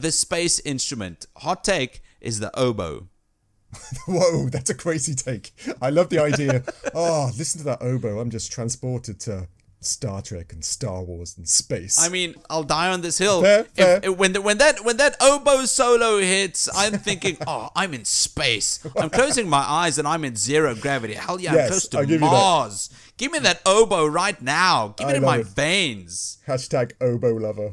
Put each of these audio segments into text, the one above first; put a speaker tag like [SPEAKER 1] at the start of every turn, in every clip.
[SPEAKER 1] the space instrument. Hot take is the oboe.
[SPEAKER 2] Whoa, that's a crazy take. I love the idea. Oh, listen to that oboe. I'm just transported to Star Trek and Star Wars and space.
[SPEAKER 1] I mean, I'll die on this hill.
[SPEAKER 2] Fair.
[SPEAKER 1] When that oboe solo hits, I'm thinking, oh, I'm in space. I'm closing my eyes and I'm in zero gravity. Hell yeah, I'm close to Mars. Give me that oboe right now. Give it in my veins.
[SPEAKER 2] Hashtag oboe lover.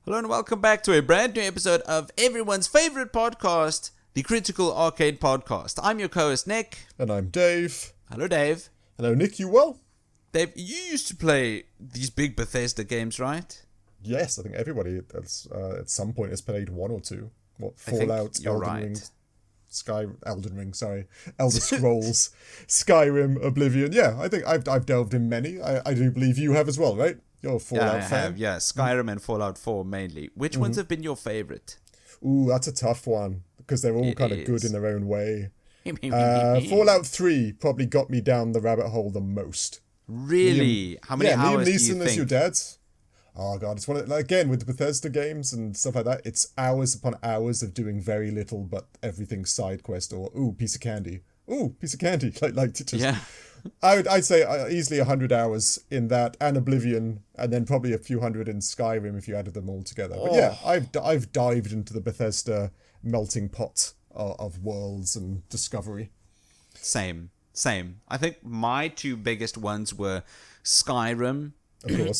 [SPEAKER 1] Hello and welcome back to a brand new episode of everyone's favorite podcast, the Critical Arcade Podcast. I'm your co-host Nick.
[SPEAKER 2] And I'm Dave.
[SPEAKER 1] Hello Dave.
[SPEAKER 2] Hello Nick, you well?
[SPEAKER 1] Dave, you used to play these big Bethesda games, right?
[SPEAKER 2] Yes, I think everybody at some point has played one or two. What, Fallout, Elden Ring, Elder Scrolls, Skyrim, Oblivion. Yeah, I think I've delved in many. I do believe you have as well, right? You're a Fallout fan.
[SPEAKER 1] Yeah, Skyrim and Fallout 4 mainly. Which ones have been your favorite?
[SPEAKER 2] Ooh, that's a tough one because they're all kind of good in their own way. Fallout 3 probably got me down the rabbit hole the most.
[SPEAKER 1] Really? How many hours
[SPEAKER 2] Liam Neeson
[SPEAKER 1] do you
[SPEAKER 2] as
[SPEAKER 1] think?
[SPEAKER 2] your dad. Oh god, it's one of, again with the Bethesda games and stuff like that. It's hours upon hours of doing very little, but everything side quest or piece of candy. Piece of candy. Like to just. Yeah. I'd say easily 100 hours in that and Oblivion, and then probably a few hundred in Skyrim if you added them all together. But yeah, I've dived into the Bethesda melting pot of worlds and discovery.
[SPEAKER 1] Same. I think my two biggest ones were Skyrim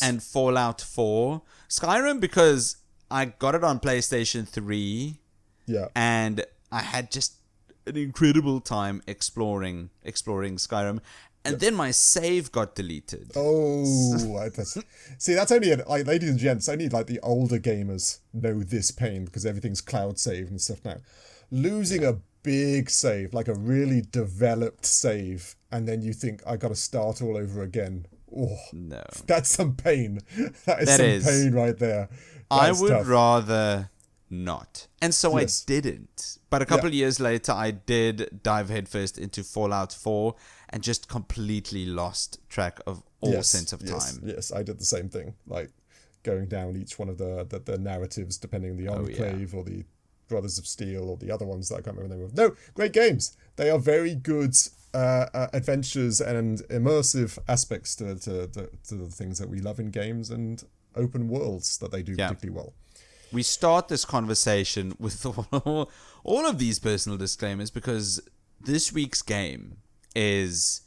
[SPEAKER 1] and Fallout 4. Skyrim because I got it on PlayStation 3. Yeah. And I had just an incredible time exploring Skyrim. And then my save got deleted.
[SPEAKER 2] That's only, ladies and gents, only like the older gamers know this pain because everything's cloud saved and stuff now. Losing a big save, like a really developed save, and then you think, I got to start all over again. Oh, no. That's some pain. That is pain right there.
[SPEAKER 1] I would rather not. And so I didn't. But a couple of years later, I did dive headfirst into Fallout 4 and just completely lost track of all sense of time.
[SPEAKER 2] Yes, I did the same thing. Like going down each one of the narratives, depending on the Enclave or the Brothers of Steel or the other ones that I can't remember the name of. No, great games. They are very good adventures and immersive aspects to the things that we love in games and open worlds that they do particularly well.
[SPEAKER 1] We start this conversation with all of these personal disclaimers because this week's game is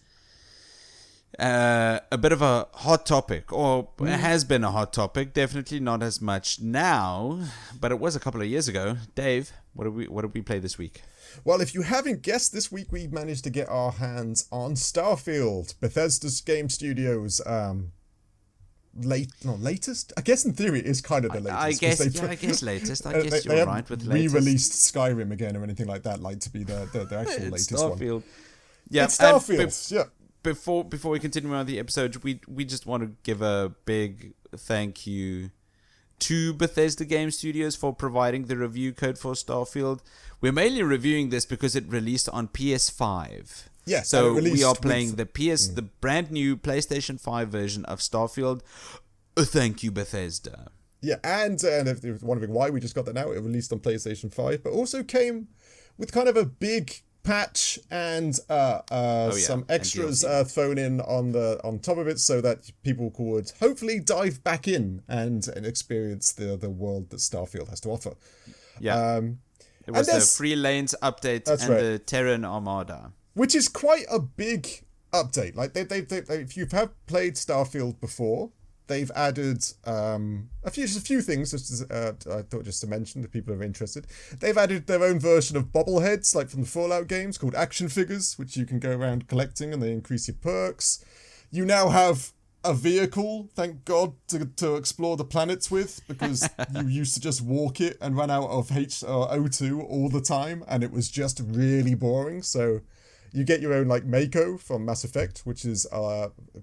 [SPEAKER 1] a bit of a hot topic, or it has been a hot topic. Definitely not as much now, but it was a couple of years ago. Dave, what did we play this week?
[SPEAKER 2] Well, if you haven't guessed, this week we managed to get our hands on Starfield, Bethesda Game Studios. Latest? I guess in theory it is kind of the latest.
[SPEAKER 1] I guess latest. I guess you're right with latest.
[SPEAKER 2] Re-released Skyrim again or anything like that, like to be the actual latest
[SPEAKER 1] Starfield.
[SPEAKER 2] One.
[SPEAKER 1] Yeah,
[SPEAKER 2] it's Starfield.
[SPEAKER 1] Before we continue on the episode, we just want to give a big thank you to Bethesda Game Studios for providing the review code for Starfield. We're mainly reviewing this because it released on PS5.
[SPEAKER 2] Yeah,
[SPEAKER 1] so we are playing the brand new PlayStation 5 version of Starfield. Thank you, Bethesda.
[SPEAKER 2] Yeah, and if you're wondering why we just got that now, it released on PlayStation 5, but also came with kind of a big patch and some extras thrown in on top of it so that people could hopefully dive back in and experience the world that Starfield has to offer.
[SPEAKER 1] Yeah, it was the Free Lanes update the Terran Armada.
[SPEAKER 2] Which is quite a big update. Like they if you have played Starfield before, they've added a few things. I thought just to mention if people are interested. They've added their own version of bobbleheads, like from the Fallout games, called action figures, which you can go around collecting, and they increase your perks. You now have a vehicle, thank God, to explore the planets with, because you used to just walk it and run out of O2 all the time, and it was just really boring. So you get your own like Mako from Mass Effect, which is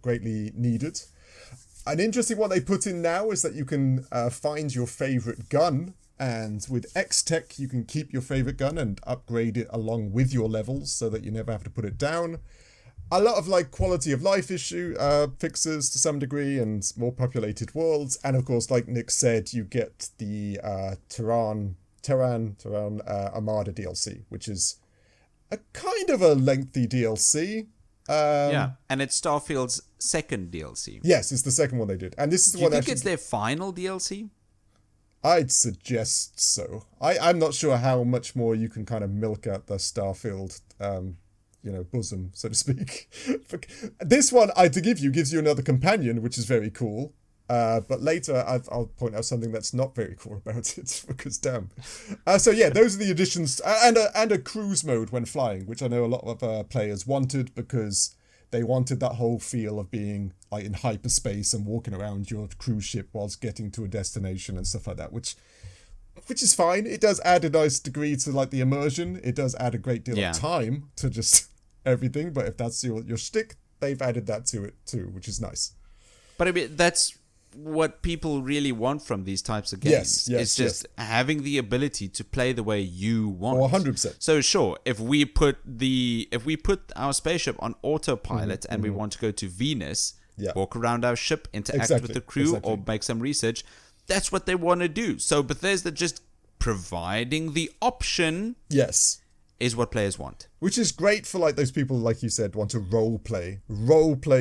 [SPEAKER 2] greatly needed. An interesting one they put in now is that you can find your favorite gun And with X Tech, you can keep your favorite gun and upgrade it along with your levels so that you never have to put it down. A lot of like quality of life issue fixes to some degree and more populated worlds. And of course, like Nick said, you get the Terran Armada DLC, which is a kind of a lengthy DLC.
[SPEAKER 1] And it's Starfield's second DLC.
[SPEAKER 2] Yes, it's the second one they did. And this is the one
[SPEAKER 1] Do you think it's their final DLC?
[SPEAKER 2] I'd suggest so. I'm not sure how much more you can kind of milk out the Starfield, bosom, so to speak. This one, gives you another companion, which is very cool. But later, I'll point out something that's not very cool about it, because damn. Those are the additions, and a cruise mode when flying, which I know a lot of players wanted, because they wanted that whole feel of being like in hyperspace and walking around your cruise ship whilst getting to a destination and stuff like that, which is fine. It does add a nice degree to like the immersion. It does add a great deal of time to just everything. But if that's your shtick, they've added that to it too, which is nice.
[SPEAKER 1] But I mean, that's what people really want from these types of games. It's just having the ability to play the way you want.
[SPEAKER 2] 100%.
[SPEAKER 1] So sure, if we put our spaceship on autopilot and we want to go to Venus, walk around our ship, interact with the crew, or make some research, that's what they want to do. So Bethesda just providing the option is what players want.
[SPEAKER 2] Which is great for like those people, like you said, want to role play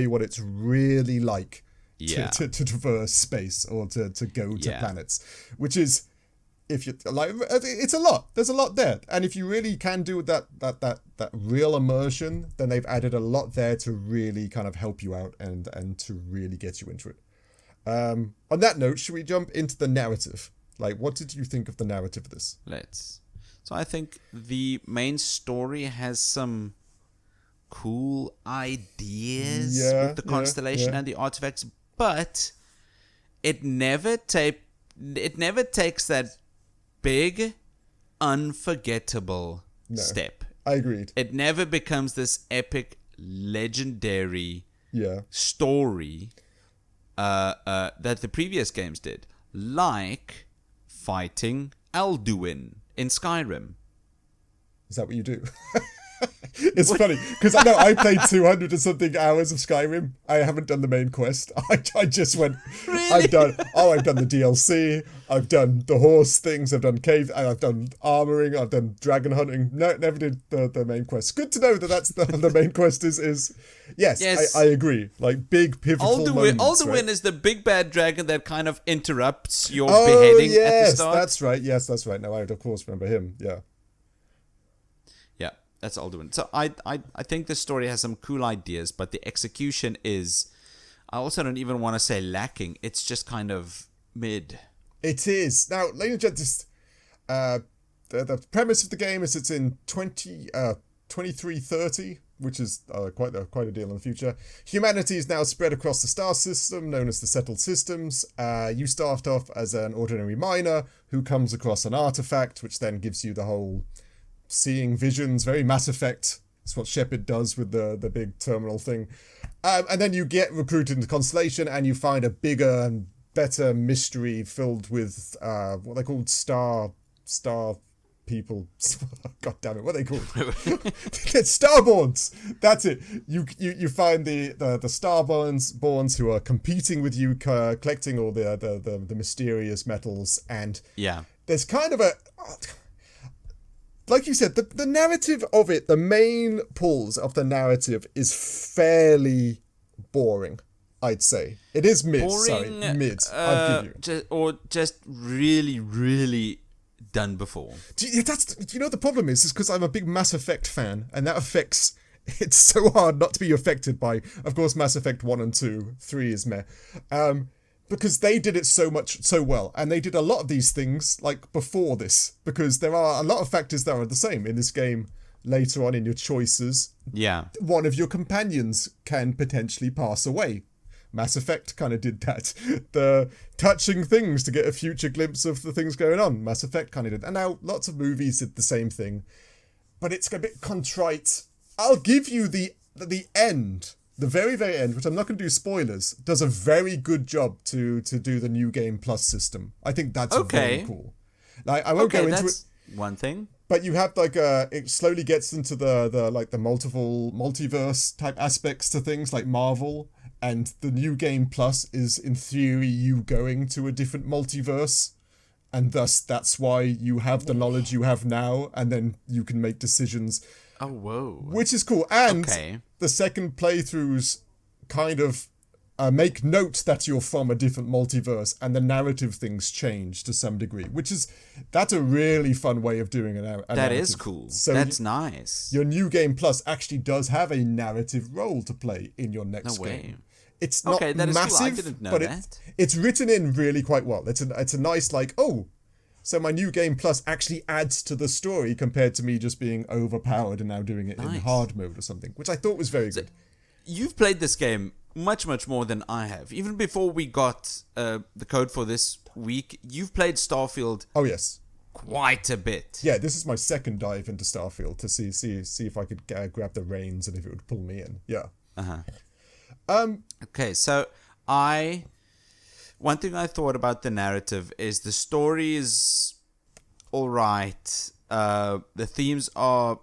[SPEAKER 2] what it's really like to traverse space or to go to planets, which is, if you like, it's a lot. There's a lot there, and if you really can do that real immersion, then they've added a lot there to really kind of help you out and to really get you into it. On that note, should we jump into the narrative? Like, what did you think of the narrative of this?
[SPEAKER 1] So I think the main story has some cool ideas with the constellation and the artifacts, but it never takes that big, unforgettable step.
[SPEAKER 2] I agreed.
[SPEAKER 1] It never becomes this epic, legendary story that the previous games did, like fighting Alduin in Skyrim.
[SPEAKER 2] Is that what you do? It's funny because I know I played 200 and something hours of Skyrim. I haven't done the main quest. I just went.
[SPEAKER 1] Really?
[SPEAKER 2] I've done the DLC. I've done the horse things. I've done cave. I've done armoring. I've done dragon hunting. No, never did the main quest. Good to know that's the main quest is. Yes. I agree. Like big pivotal moments.
[SPEAKER 1] Alduin is the big bad dragon that kind of interrupts your beheading at the start.
[SPEAKER 2] That's right. Yes, that's right. No, I of course remember him. Yeah.
[SPEAKER 1] That's Alduin. So I think the story has some cool ideas, but the execution is, I also don't even want to say lacking. It's just kind of mid.
[SPEAKER 2] It is. Now, ladies and gentlemen, the premise of the game is it's in 2330, which is quite a deal in the future. Humanity is now spread across the star system, known as the Settled Systems. You start off as an ordinary miner who comes across an artifact, which then gives you the whole seeing visions, very Mass Effect. It's what Shepard does with the big terminal thing. And then you get recruited into Constellation and you find a bigger and better mystery filled with what they called star people. God damn it, what are they called? Starborns. That's it. You find the Starborns who are competing with you, collecting all the mysterious metals, and there's kind of a, like you said, the narrative of it, the main pulls of the narrative is fairly boring, I'd say. It is mid, I'll give you.
[SPEAKER 1] Just really, really done before.
[SPEAKER 2] Do you know the problem is because I'm a big Mass Effect fan, and that affects... It's so hard not to be affected by, of course, Mass Effect 1 and 2. 3 is meh. Because they did it so well, and they did a lot of these things like before this, because there are a lot of factors that are the same in this game later on in your choices. One of your companions can potentially pass away. Mass Effect kind of did that. The touching things to get a future glimpse of the things going on. Mass Effect kind of did. And now lots of movies did the same thing, but it's a bit contrite. I'll give you the end. The very, very end, which I'm not going to do spoilers, does a very good job to do the New Game Plus system. I think that's very cool. Like, I won't go into it.
[SPEAKER 1] One thing.
[SPEAKER 2] But you have like it slowly gets into the like the multiverse type aspects to things like Marvel, and the new game plus is in theory you going to a different multiverse, and thus that's why you have the knowledge you have now, and then you can make decisions.
[SPEAKER 1] Oh, whoa.
[SPEAKER 2] Which is cool. And the second playthroughs kind of make note that you're from a different multiverse, and the narrative things change to some degree, that's a really fun way of doing a narrative.
[SPEAKER 1] That is cool. So that's nice.
[SPEAKER 2] Your new game plus actually does have a narrative role to play in your next game. It's not
[SPEAKER 1] that
[SPEAKER 2] massive,
[SPEAKER 1] is cool. I didn't know
[SPEAKER 2] but
[SPEAKER 1] that.
[SPEAKER 2] It's written in really quite well. It's a nice like, so my new game plus actually adds to the story compared to me just being overpowered and now doing it in hard mode or something, which I thought was very good.
[SPEAKER 1] You've played this game much, much more than I have. Even before we got the code for this week, you've played Starfield.
[SPEAKER 2] Oh, yes.
[SPEAKER 1] Quite a bit.
[SPEAKER 2] Yeah, this is my second dive into Starfield to see if I could grab the reins and if it would pull me in. Yeah.
[SPEAKER 1] Okay, so one thing I thought about the narrative is the story is all right. The themes are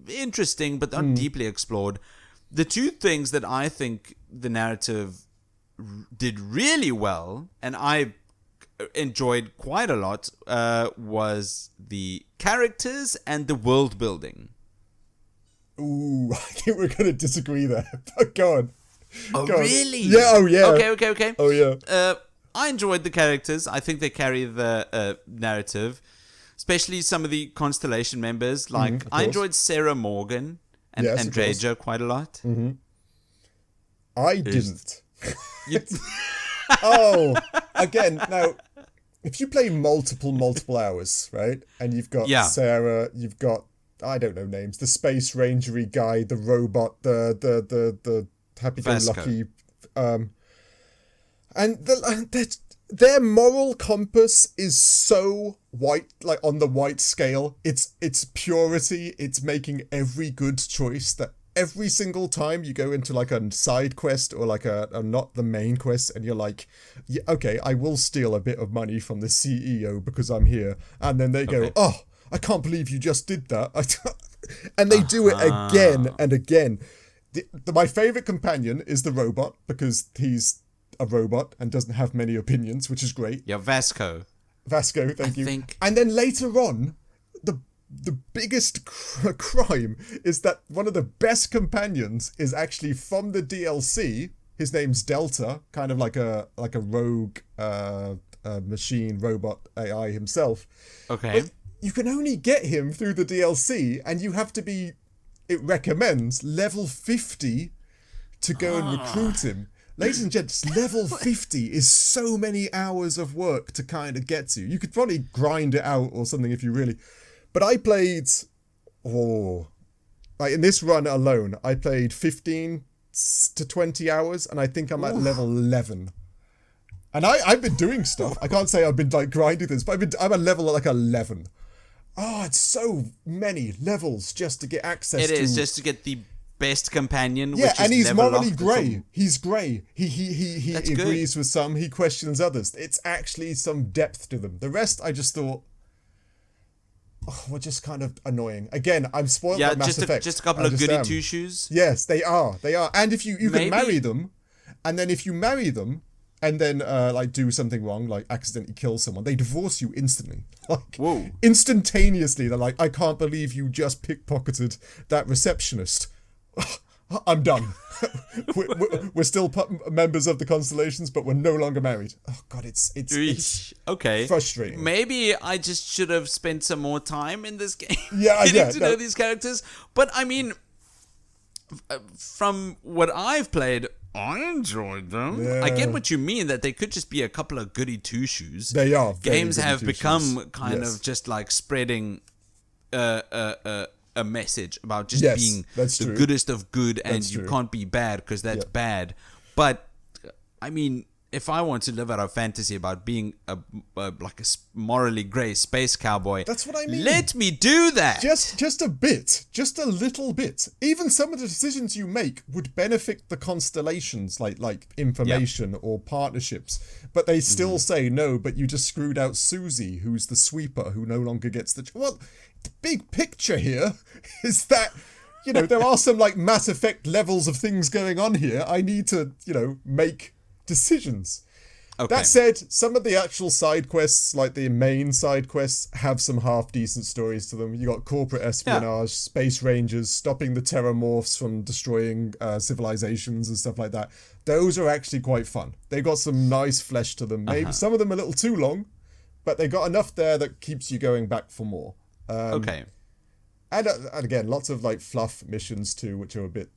[SPEAKER 1] interesting, but not deeply explored. The two things that I think the narrative did really well, and I enjoyed quite a lot, was the characters and the world building.
[SPEAKER 2] Ooh, I think we're going to disagree there. But go on.
[SPEAKER 1] Oh, really?
[SPEAKER 2] Yeah, oh, yeah.
[SPEAKER 1] Okay.
[SPEAKER 2] Oh, yeah.
[SPEAKER 1] I enjoyed the characters. I think they carry the narrative, especially some of the Constellation members. Like, I enjoyed Sarah Morgan and Drager quite a lot.
[SPEAKER 2] Mm-hmm. I didn't. Oh, again, now, if you play multiple hours, right, and you've got Sarah, you've got, I don't know names, the space rangery guy, the robot, the happy-go-lucky, and their moral compass is so white, like on the white scale. It's purity. It's making every good choice that every single time you go into like a side quest or like a not the main quest, and you're like, yeah, okay, I will steal a bit of money from the CEO because I'm here, and then they go, oh, I can't believe you just did that, and they do it again and again. My favorite companion is the robot because he's a robot and doesn't have many opinions, which is great.
[SPEAKER 1] Yeah, Vasco,
[SPEAKER 2] thank you. And then later on, the biggest crime is that one of the best companions is actually from the DLC. His name's Delta, kind of like a rogue machine robot AI himself.
[SPEAKER 1] Okay.
[SPEAKER 2] But you can only get him through the DLC, and you have to be, it recommends, level 50 to go and recruit him. Ladies and gents, level 50 is so many hours of work to kind of get to. You could probably grind it out or something if you really... But I played... in this run alone, I played 15 to 20 hours, and I think I'm at level 11. And I've been doing stuff. I can't say I've been like grinding this, but I'm at level like 11. Oh, it's so many levels just to get access to...
[SPEAKER 1] It is, just to get the best companion,
[SPEAKER 2] yeah,
[SPEAKER 1] which
[SPEAKER 2] and
[SPEAKER 1] is
[SPEAKER 2] he's morally grey. He's grey. He
[SPEAKER 1] That's
[SPEAKER 2] agrees
[SPEAKER 1] good.
[SPEAKER 2] with some, he questions others. It's actually some depth to them. The rest, I just thought, were just kind of annoying. Again, I'm spoiled by Mass Effect.
[SPEAKER 1] Just a couple of goody two-shoes.
[SPEAKER 2] Yes, they are. And if you can marry them, and then if you marry them, and then do something wrong, like accidentally kill someone, they divorce you instantly. Like,
[SPEAKER 1] whoa.
[SPEAKER 2] Instantaneously. They're like, I can't believe you just pickpocketed that receptionist. I'm done. we're still members of the Constellations, but we're no longer married. Oh God, it's
[SPEAKER 1] okay.
[SPEAKER 2] Frustrating.
[SPEAKER 1] Maybe I just should have spent some more time in this game.
[SPEAKER 2] Getting
[SPEAKER 1] to know these characters. But I mean, from what I've played, I enjoyed them.
[SPEAKER 2] Yeah.
[SPEAKER 1] I get what you mean, that they could just be a couple of goody two-shoes.
[SPEAKER 2] They are.
[SPEAKER 1] Games have become kind of just like spreading a message about just being the goodest of good, and you can't be bad because that's bad. But I mean, if I want to live out a fantasy about being a morally grey space cowboy,
[SPEAKER 2] that's what I mean.
[SPEAKER 1] Let me do that.
[SPEAKER 2] Just a bit, just a little bit. Even some of the decisions you make would benefit the constellations, like information or partnerships. But they still say no. But you just screwed out Susie, who's the sweeper, who no longer gets the. Well, the big picture here is that. There are some Mass Effect levels of things going on here. I need to, make decisions. Okay. That said, some of the actual side quests, like the main side quests, have some half-decent stories to them. You got corporate espionage, space rangers, stopping the terramorphs from destroying civilizations and stuff like that. Those are actually quite fun. They got some nice flesh to them. Maybe some of them a little too long, but they got enough there that keeps you going back for more.
[SPEAKER 1] Okay.
[SPEAKER 2] And again, lots of fluff missions too, which are a bit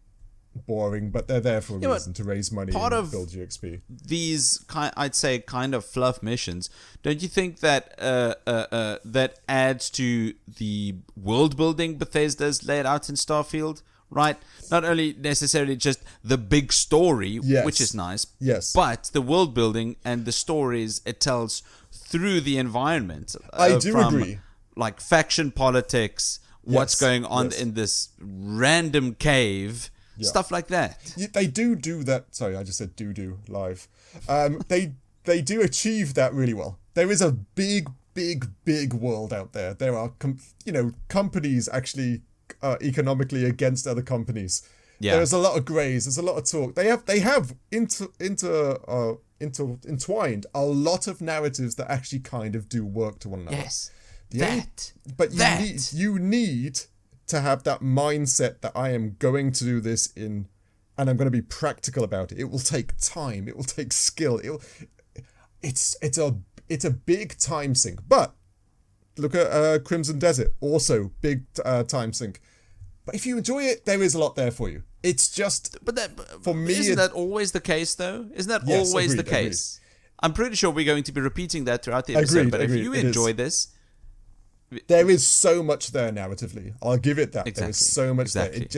[SPEAKER 2] boring, but they're there for a reason, to raise money and build your XP.
[SPEAKER 1] These I'd say kind of fluff missions. Don't you think that that adds to the world building Bethesda's laid out in Starfield? Right, not only necessarily just the big story, which is nice, but the world building and the stories it tells through the environment.
[SPEAKER 2] I do agree.
[SPEAKER 1] Like faction politics. What's going on in this random cave, stuff like that.
[SPEAKER 2] They do that. Sorry, I just said do live. They do achieve that really well. There is a big world out there. There are companies actually economically against other companies. Yeah. There's a lot of greys. There's a lot of talk. They have intertwined a lot of narratives that actually kind of do work to one another.
[SPEAKER 1] Yes.
[SPEAKER 2] You need to have that mindset that I am going to do this and I'm going to be practical about it. It will take time. It will take skill. It's a big time sink. But look at Crimson Desert, also big time sink. But if you enjoy it, there is a lot there for you. It's just for me.
[SPEAKER 1] Isn't that always the case, though? Isn't that always the case? Agreed. I'm pretty sure we're going to be repeating that throughout the episode. But if you enjoy this.
[SPEAKER 2] There is so much there narratively. I'll give it that. Exactly. There is so much there. It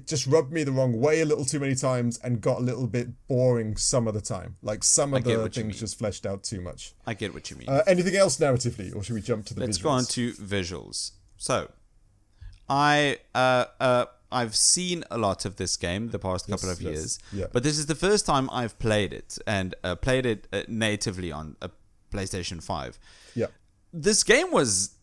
[SPEAKER 2] just rubbed me the wrong way a little too many times and got a little bit boring some of the time. Some of the things just fleshed out too much.
[SPEAKER 1] I get what you mean.
[SPEAKER 2] Anything else narratively, or should we jump to the visuals?
[SPEAKER 1] Let's go on to visuals. So, I've seen a lot of this game the past couple of years, but this is the first time I've played it, and played it natively on a PlayStation 5.
[SPEAKER 2] Yeah.
[SPEAKER 1] This game was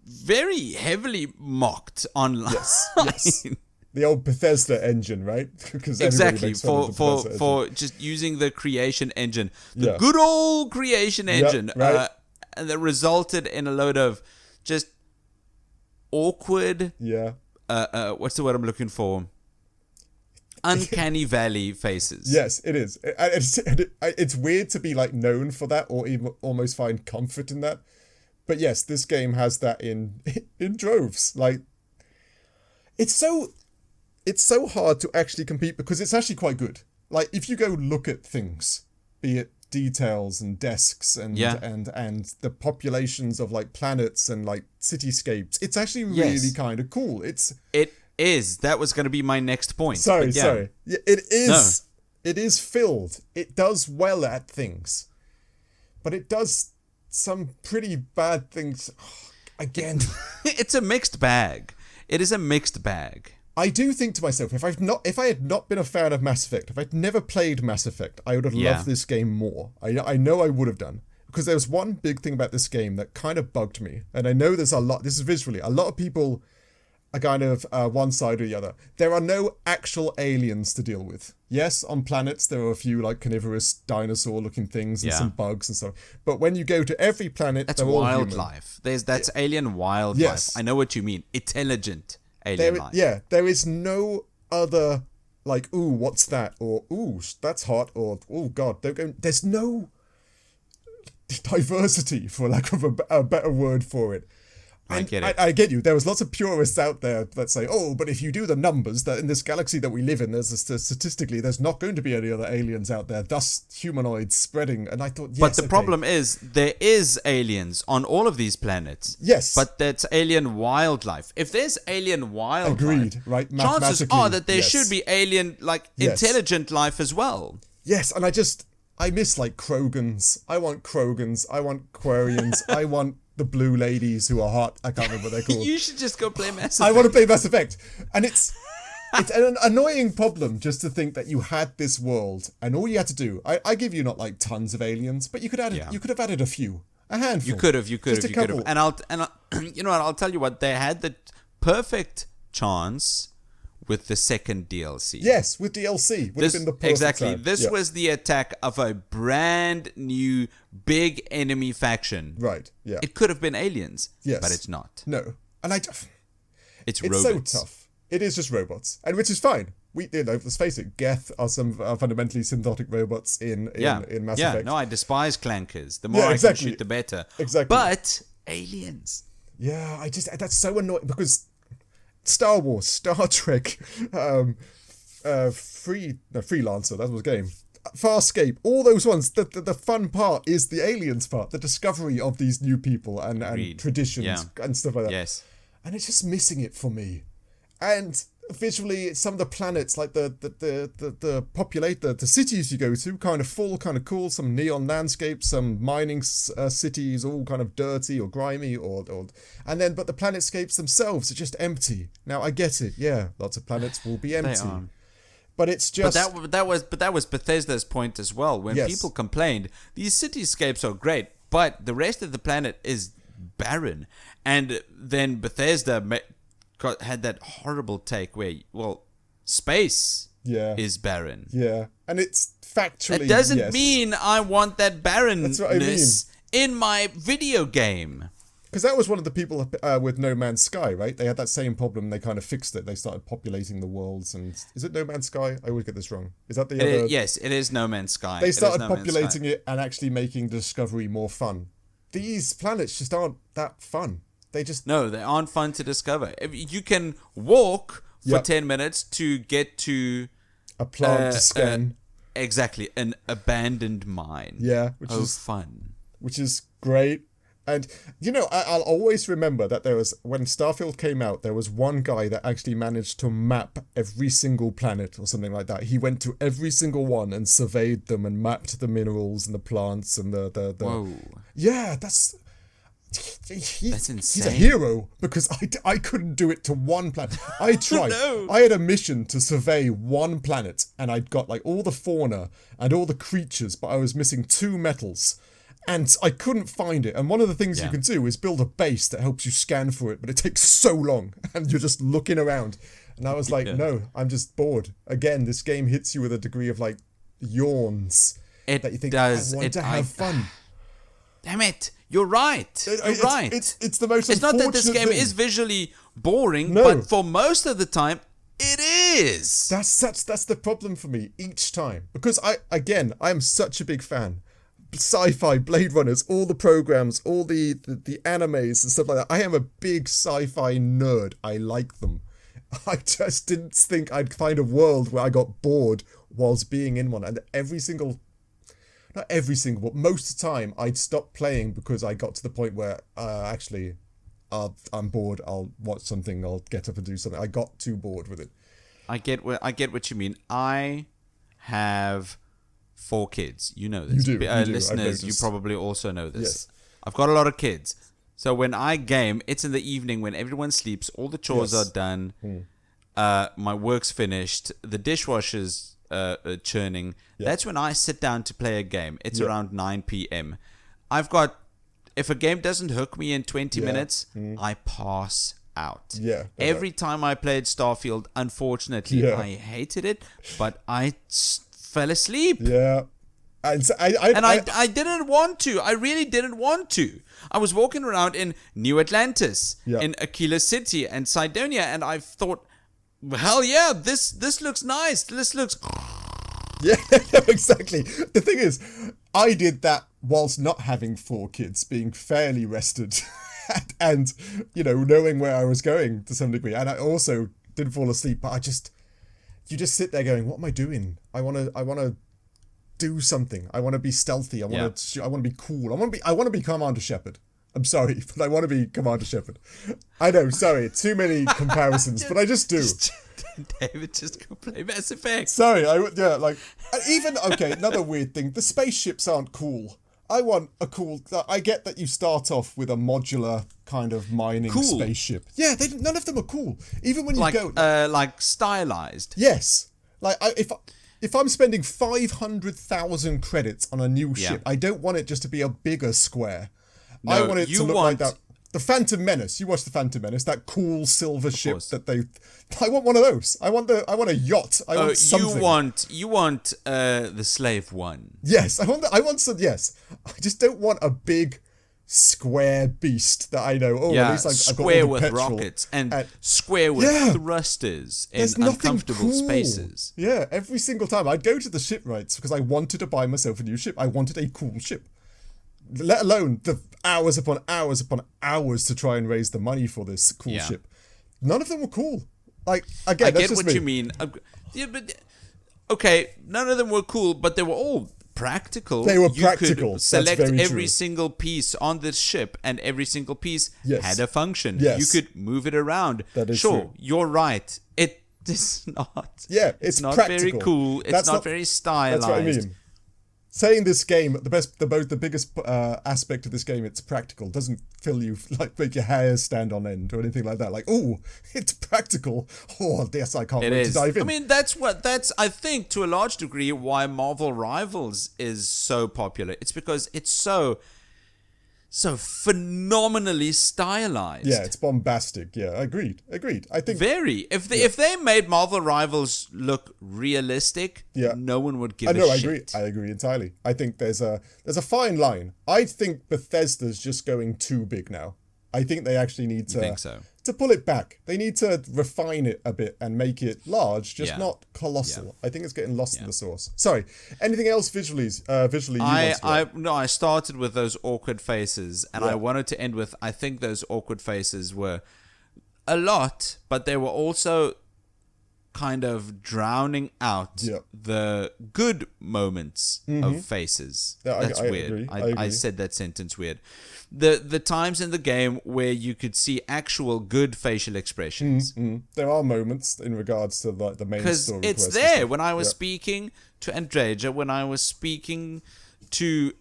[SPEAKER 1] very heavily mocked online.
[SPEAKER 2] Yes. The old Bethesda engine, right?
[SPEAKER 1] Exactly. For just using the creation engine, the good old creation engine, right. And that resulted in a load of just awkward.
[SPEAKER 2] Yeah.
[SPEAKER 1] What's the word I'm looking for? Uncanny Valley faces.
[SPEAKER 2] Yes, it is. It's weird to be known for that, or even almost find comfort in that. But yes, this game has that in droves. It's so hard to actually compete because it's actually quite good. If you go look at things, be it details and desks and the populations of planets and cityscapes, it's actually really kind of cool. It
[SPEAKER 1] is. That was going to be my next point.
[SPEAKER 2] Sorry. Yeah, it is. No. It is filled. It does well at things, but it does some pretty bad things. Again,
[SPEAKER 1] it's a mixed bag. It is a mixed bag.
[SPEAKER 2] I do think to myself, if I had not been a fan of Mass Effect, if I'd never played Mass Effect, I would have loved this game more. I know I would have done. Because there was one big thing about this game that kind of bugged me. And I know there's a lot, this is visually, a lot of people are kind of one side or the other. There are no actual aliens to deal with. Yes, on planets there are a few carnivorous dinosaur-looking things and some bugs and stuff. But when you go to every planet,
[SPEAKER 1] that's
[SPEAKER 2] they're
[SPEAKER 1] wildlife.
[SPEAKER 2] All human.
[SPEAKER 1] That's alien wildlife. Yes. I know what you mean. Intelligent alien life.
[SPEAKER 2] Yeah, there is no other ooh, what's that? Or ooh, that's hot. Or oh god, don't go. There's no diversity, for lack of a better word for it.
[SPEAKER 1] I get it.
[SPEAKER 2] I get you. There was lots of purists out there that say, oh, but if you do the numbers, that in this galaxy that we live in, statistically, there's not going to be any other aliens out there, thus humanoids spreading. And I thought, yes,
[SPEAKER 1] but the problem is, there is aliens on all of these planets.
[SPEAKER 2] Yes.
[SPEAKER 1] But that's alien wildlife. If there's alien wildlife,
[SPEAKER 2] agreed, right?
[SPEAKER 1] Chances are that there should be alien, intelligent life as well.
[SPEAKER 2] Yes, and I just... I miss like Krogans. I want Krogans. I want Quarians. I want the blue ladies who are hot. I can't remember what they're called.
[SPEAKER 1] You should just go play Mass Effect.
[SPEAKER 2] I want to play Mass Effect. And it's an annoying problem just to think that you had this world and all you had to do, I give you not like tons of aliens, but you could have added a few. A handful.
[SPEAKER 1] You could have. And I'll you know what, I'll tell you what, they had the perfect chance with the second DLC.
[SPEAKER 2] Yes, with DLC. Would have been the perfect time.
[SPEAKER 1] This was the attack of a brand new big enemy faction.
[SPEAKER 2] Right, yeah.
[SPEAKER 1] It could have been aliens,
[SPEAKER 2] yes.
[SPEAKER 1] But it's not.
[SPEAKER 2] No. And
[SPEAKER 1] it's
[SPEAKER 2] robots.
[SPEAKER 1] so
[SPEAKER 2] tough. It is just robots. And which is fine. Let's face it, Geth are some fundamentally synthetic robots in Mass Effect.
[SPEAKER 1] Yeah, no, I despise clankers. The more I can shoot, the better.
[SPEAKER 2] Exactly.
[SPEAKER 1] But aliens.
[SPEAKER 2] Yeah, that's so annoying because Star Wars, Star Trek, Freelancer, that was a game. Farscape, all those ones. The fun part is the aliens part, the discovery of these new people and traditions and stuff like that.
[SPEAKER 1] Yes.
[SPEAKER 2] And it's just missing it for me. And visually, some of the planets, like the cities you go to, kind of full, kind of cool. Some neon landscapes, some mining cities, all kind of dirty or grimy, but the planetscapes themselves are just empty. Now I get it, yeah, lots of planets will be empty, but it's just. But
[SPEAKER 1] that was Bethesda's point as well. When people complained, these cityscapes are great, but the rest of the planet is barren, and then Bethesda had that horrible take where, space is barren.
[SPEAKER 2] Yeah, and it's factually.
[SPEAKER 1] That doesn't mean I want that barrenness
[SPEAKER 2] That's what I mean.
[SPEAKER 1] In my video game.
[SPEAKER 2] Because that was one of the people with No Man's Sky, right? They had that same problem. They kind of fixed it. They started populating the worlds. And is it No Man's Sky? I always get this wrong. Is that the other?
[SPEAKER 1] Yes, it is No Man's Sky.
[SPEAKER 2] They started populating it and actually making Discovery more fun. These planets just aren't that fun. They
[SPEAKER 1] aren't fun to discover. You can walk for 10 minutes to get to
[SPEAKER 2] a plant to scan.
[SPEAKER 1] Exactly, an abandoned mine.
[SPEAKER 2] Yeah, which is
[SPEAKER 1] fun.
[SPEAKER 2] Which is great. And I'll always remember that when Starfield came out, there was one guy that actually managed to map every single planet or something like that. He went to every single one and surveyed them and mapped the minerals and the plants and the
[SPEAKER 1] Whoa.
[SPEAKER 2] Yeah, that's insane. He's a hero because I couldn't do it to one planet. I tried.
[SPEAKER 1] No.
[SPEAKER 2] I had a mission to survey one planet and I'd got like all the fauna and all the creatures, but I was missing 2 metals. And I couldn't find it. And one of the things you can do is build a base that helps you scan for it, but it takes so long and you're just looking around. And I was like, no, I'm just bored. Again, this game hits you with a degree of like yawns that you think, I want to have fun.
[SPEAKER 1] Damn it. You're right. You're right.
[SPEAKER 2] It's the most
[SPEAKER 1] It's not that this game is visually boring, but for most of the time, it is.
[SPEAKER 2] That's the problem for me each time. Because I am such a big fan. Sci-fi, Blade Runners, all the programs, all the animes and stuff like that. I am a big sci-fi nerd. I like them. I just didn't think I'd find a world where I got bored whilst being in one. And not every single, but most of the time, I'd stop playing because I got to the point where I'm bored. I'll watch something. I'll get up and do something. I got too bored with it.
[SPEAKER 1] I get what you mean. I have 4 kids. You know this.
[SPEAKER 2] You do.
[SPEAKER 1] Listeners, you probably also know this.
[SPEAKER 2] Yes.
[SPEAKER 1] I've got a lot of kids. So when I game, it's in the evening when everyone sleeps, all the chores are done, my work's finished, the dishwasher's churning. Yeah. That's when I sit down to play a game. It's around 9 p.m. If a game doesn't hook me in 20 minutes, I pass out.
[SPEAKER 2] Yeah.
[SPEAKER 1] Every time I played Starfield, unfortunately, I hated it, but I fell asleep.
[SPEAKER 2] Yeah. And so
[SPEAKER 1] I didn't want to. I really didn't want to. I was walking around in New Atlantis, in Aquila City and Cydonia, and I thought, hell yeah, this looks nice. This looks...
[SPEAKER 2] Yeah, exactly. The thing is, I did that whilst not having 4 kids, being fairly rested and, knowing where I was going to some degree. And I also didn't fall asleep, but you just sit there going, what am I doing? I want to do something. I want to be stealthy. I want to be cool. I want to be Commander Shepard. I'm sorry, but I want to be Commander Shepard. I know, sorry, too many comparisons, but I just do.
[SPEAKER 1] David, just go play Mass Effect.
[SPEAKER 2] Sorry, another weird thing. The spaceships aren't cool. I want a cool... I get that you start off with a modular kind of mining spaceship. Yeah, none of them are cool. Even when you go...
[SPEAKER 1] like stylized.
[SPEAKER 2] Yes. Like, if I'm spending 500,000 credits on a new ship, I don't want it just to be a bigger square.
[SPEAKER 1] No,
[SPEAKER 2] I want it to look like that. The Phantom Menace. You watch the Phantom Menace. That cool silver ship that they... I want one of those. I want a yacht. I want something.
[SPEAKER 1] You want the Slave One.
[SPEAKER 2] Yes, I want some. Yes, I just don't want a big square beast that I know. Oh, at least I've got all the
[SPEAKER 1] with
[SPEAKER 2] petrol.
[SPEAKER 1] Rockets and square with thrusters in uncomfortable spaces.
[SPEAKER 2] Yeah, every single time I'd go to the shipwrights because I wanted to buy myself a new ship. I wanted a cool ship. Let alone the hours upon hours to try and raise the money for this cool ship. None of them were cool. Like, again,
[SPEAKER 1] I get what you mean. Yeah, but okay, none of them were cool, but they were all practical.
[SPEAKER 2] They were practical.
[SPEAKER 1] You could select every single piece on this ship, and every single piece had a function.
[SPEAKER 2] Yes.
[SPEAKER 1] You could move it around.
[SPEAKER 2] That is true.
[SPEAKER 1] You're right. It is not.
[SPEAKER 2] Yeah, it's
[SPEAKER 1] not
[SPEAKER 2] practical.
[SPEAKER 1] very cool. It's not very stylized.
[SPEAKER 2] That's what I mean. Saying this game, the biggest aspect of this game, it's practical. Doesn't fill you, like, make your hairs stand on end or anything like that. Like, oh, it's practical. Oh, yes, I can't wait to dive in.
[SPEAKER 1] I mean, that's I think, to a large degree, why Marvel Rivals is so popular. It's because it's so phenomenally stylized.
[SPEAKER 2] Yeah, it's bombastic. Yeah, agreed. I think
[SPEAKER 1] very. If they made Marvel Rivals look realistic, no one would give a shit.
[SPEAKER 2] I agree entirely. I think there's a fine line. I think Bethesda's just going too big now. I think they actually need to pull it back. They need to refine it a bit and make it large, just not colossal. Yeah. I think it's getting lost in the sauce. Sorry. Anything else visually?
[SPEAKER 1] I started with those awkward faces, and I wanted to end with, I think those awkward faces were a lot, but they were also kind of drowning out the good moments of faces. Yeah, that's weird. I agree. I said that sentence weird. The times in the game where you could see actual good facial expressions.
[SPEAKER 2] There are moments in regards to like the main story.
[SPEAKER 1] Because it's there. When I was speaking to Andreja, when I was speaking to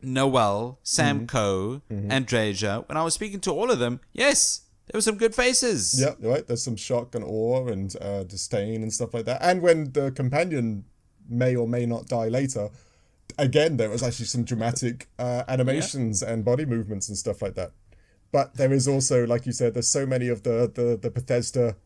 [SPEAKER 1] Noel, Sam Coe, Andreja, when I was speaking to all of them, yes, there were some good faces.
[SPEAKER 2] Yeah, right. There's some shock and awe and disdain and stuff like that. And when the companion may or may not die later, again, there was actually some dramatic animations and body movements and stuff like that. But there is also, like you said, there's so many of the Bethesda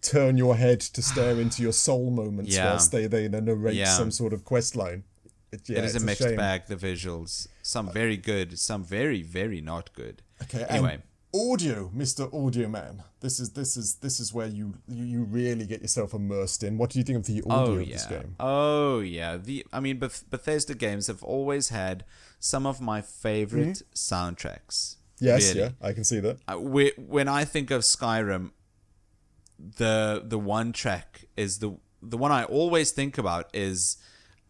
[SPEAKER 2] turn your head to stare into your soul moments whilst they narrate some sort of quest line. It is a mixed bag, the
[SPEAKER 1] visuals. Some very good, some very, very not good.
[SPEAKER 2] Okay, anyway. Audio, Mr. Audio Man. This is where you really get yourself immersed in. What do you think of the audio of this game?
[SPEAKER 1] Oh yeah. Bethesda games have always had some of my favorite soundtracks.
[SPEAKER 2] Yes, really. Yeah, I can see that.
[SPEAKER 1] When I think of Skyrim, the one track is the one I always think about is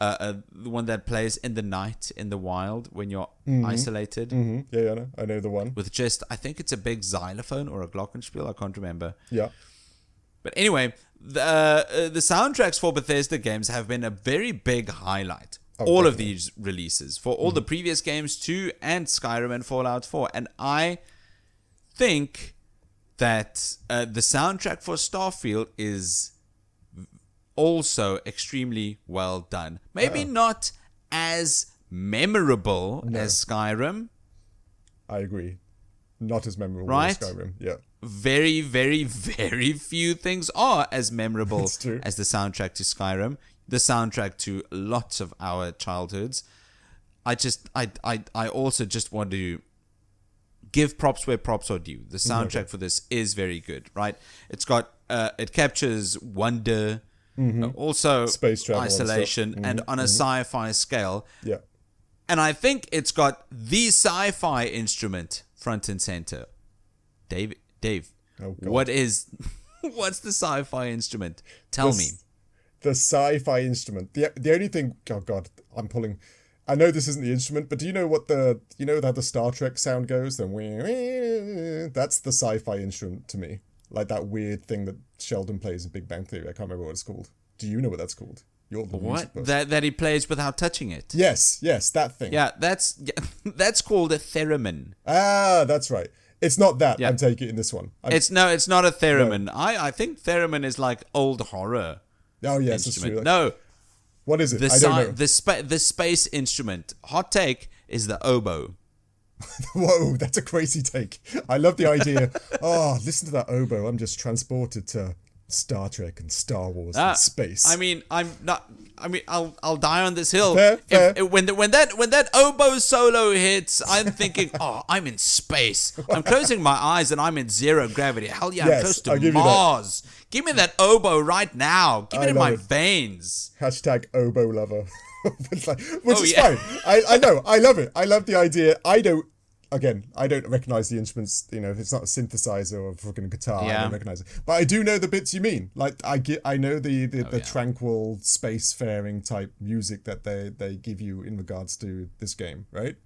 [SPEAKER 1] the one that plays in the night in the wild when you're isolated.
[SPEAKER 2] Yeah, I know the one.
[SPEAKER 1] With just, I think it's a big xylophone or a glockenspiel, I can't remember.
[SPEAKER 2] Yeah.
[SPEAKER 1] But anyway, the soundtracks for Bethesda games have been a very big highlight. All of these releases, for all the previous games too, and Skyrim and Fallout 4. And I think that the soundtrack for Starfield is also extremely well done. Maybe not as memorable as Skyrim.
[SPEAKER 2] I agree. Not as memorable as Skyrim. Yeah.
[SPEAKER 1] Very, very, very few things are as memorable as the soundtrack to Skyrim. The soundtrack to lots of our childhoods. I also just want to give props where props are due. The soundtrack for this is very good, right? It's got it captures wonder, also
[SPEAKER 2] space travel,
[SPEAKER 1] isolation, and on a sci-fi scale.
[SPEAKER 2] Yeah.
[SPEAKER 1] And I think it's got the sci-fi instrument front and center. Dave, what's the sci-fi instrument? Tell me.
[SPEAKER 2] The sci-fi instrument. The only thing, oh God, I'm pulling. I know this isn't the instrument, but do you know what how the Star Trek sound goes? Then that's the sci-fi instrument to me. like that weird thing that Sheldon plays in Big Bang Theory. I can't remember what it's called. Do you know what that's called? You're the music
[SPEAKER 1] What?
[SPEAKER 2] person.
[SPEAKER 1] That he plays without touching it?
[SPEAKER 2] Yes, that thing.
[SPEAKER 1] Yeah, that's called a theremin.
[SPEAKER 2] Ah, that's right. It's not that.
[SPEAKER 1] Yeah.
[SPEAKER 2] I'm taking it in this one.
[SPEAKER 1] It's not a theremin. No. I think theremin is like old horror.
[SPEAKER 2] Oh yes,
[SPEAKER 1] instrument.
[SPEAKER 2] That's true.
[SPEAKER 1] No.
[SPEAKER 2] What is it?
[SPEAKER 1] I
[SPEAKER 2] don't know.
[SPEAKER 1] The space instrument. Hot take is the oboe.
[SPEAKER 2] Whoa, that's a crazy take. I love the idea. Oh, listen to that oboe. I'm just transported to Star Trek and Star Wars and space.
[SPEAKER 1] I mean, I'll die on this hill.
[SPEAKER 2] Fair.
[SPEAKER 1] When that oboe solo hits, I'm thinking, oh, I'm in space. I'm closing my eyes and I'm in zero gravity. Hell yeah, I'm close to Mars. Give me that oboe right now. Give it in my veins.
[SPEAKER 2] Hashtag oboe lover. Which is fine. I know. I love it. I love the idea. I don't recognize the instruments. You know, if it's not a synthesizer or a fucking guitar, I don't recognize it. But I do know the bits you mean. Like I know the tranquil spacefaring type music that they give you in regards to this game, right?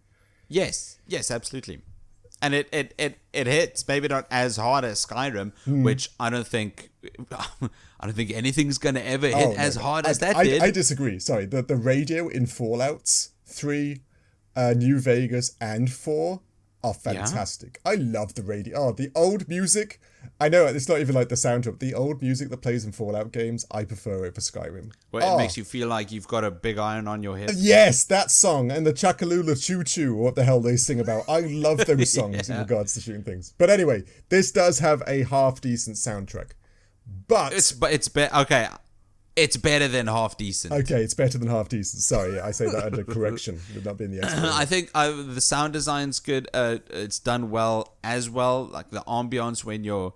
[SPEAKER 1] Yes, absolutely. And it hits, maybe not as hard as Skyrim, which I don't think anything's gonna ever hit as hard as that did.
[SPEAKER 2] I disagree. Sorry, the radio in Fallout 3, New Vegas, and 4 are fantastic. I love the radio. Oh, the old music. I know it's not even like the soundtrack. The old music that plays in Fallout games, I prefer it for Skyrim.
[SPEAKER 1] Well, it makes you feel like you've got a big iron on your hip.
[SPEAKER 2] Yes, that song and the Chakalula Choo Choo, or what the hell they sing about. I love those songs in regards to shooting things. But anyway, this does have a half decent soundtrack. But
[SPEAKER 1] okay. It's better than half decent.
[SPEAKER 2] Okay, it's better than half decent. Sorry, I say that under correction. Would not be in the expert.
[SPEAKER 1] I think the sound design's good. It's done well as well. Like the ambience when you're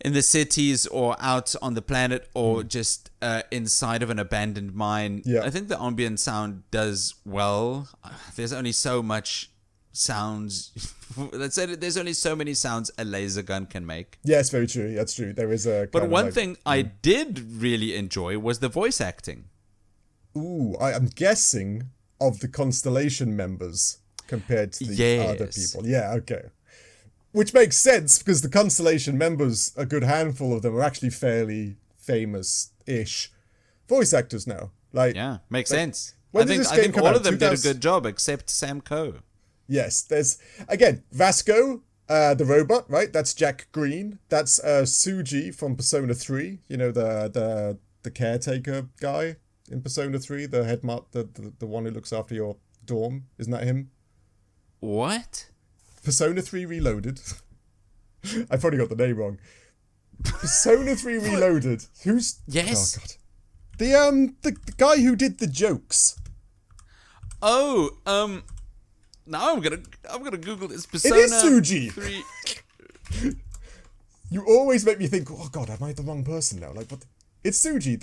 [SPEAKER 1] in the cities or out on the planet or just inside of an abandoned mine.
[SPEAKER 2] Yeah.
[SPEAKER 1] I think the ambient sound does well. There's only so much sounds. Let's say that there's only so many sounds a laser gun can make.
[SPEAKER 2] Yes, very true. That's true. There is a.
[SPEAKER 1] But one thing I did really enjoy was the voice acting.
[SPEAKER 2] Ooh, I am guessing of the Constellation members compared to the other people. Yeah, okay. Which makes sense because the Constellation members, a good handful of them, are actually fairly famous-ish voice actors now.
[SPEAKER 1] Makes sense.
[SPEAKER 2] I
[SPEAKER 1] think all of them did a good job except Sam Coe.
[SPEAKER 2] Yes, there's again Vasco, the robot, right? That's Jack Green. That's Suji from Persona 3. You know the caretaker guy in Persona 3, the the one who looks after your dorm. Isn't that him?
[SPEAKER 1] What?
[SPEAKER 2] Persona 3 Reloaded. I probably got the name wrong. Persona 3 Reloaded. Who's
[SPEAKER 1] yes?
[SPEAKER 2] Oh god. The guy who did the jokes.
[SPEAKER 1] Now I'm gonna Google this. Persona
[SPEAKER 2] it is Suji.
[SPEAKER 1] 3.
[SPEAKER 2] You always make me think, oh god, am I the wrong person now? Like, what? It's Suji.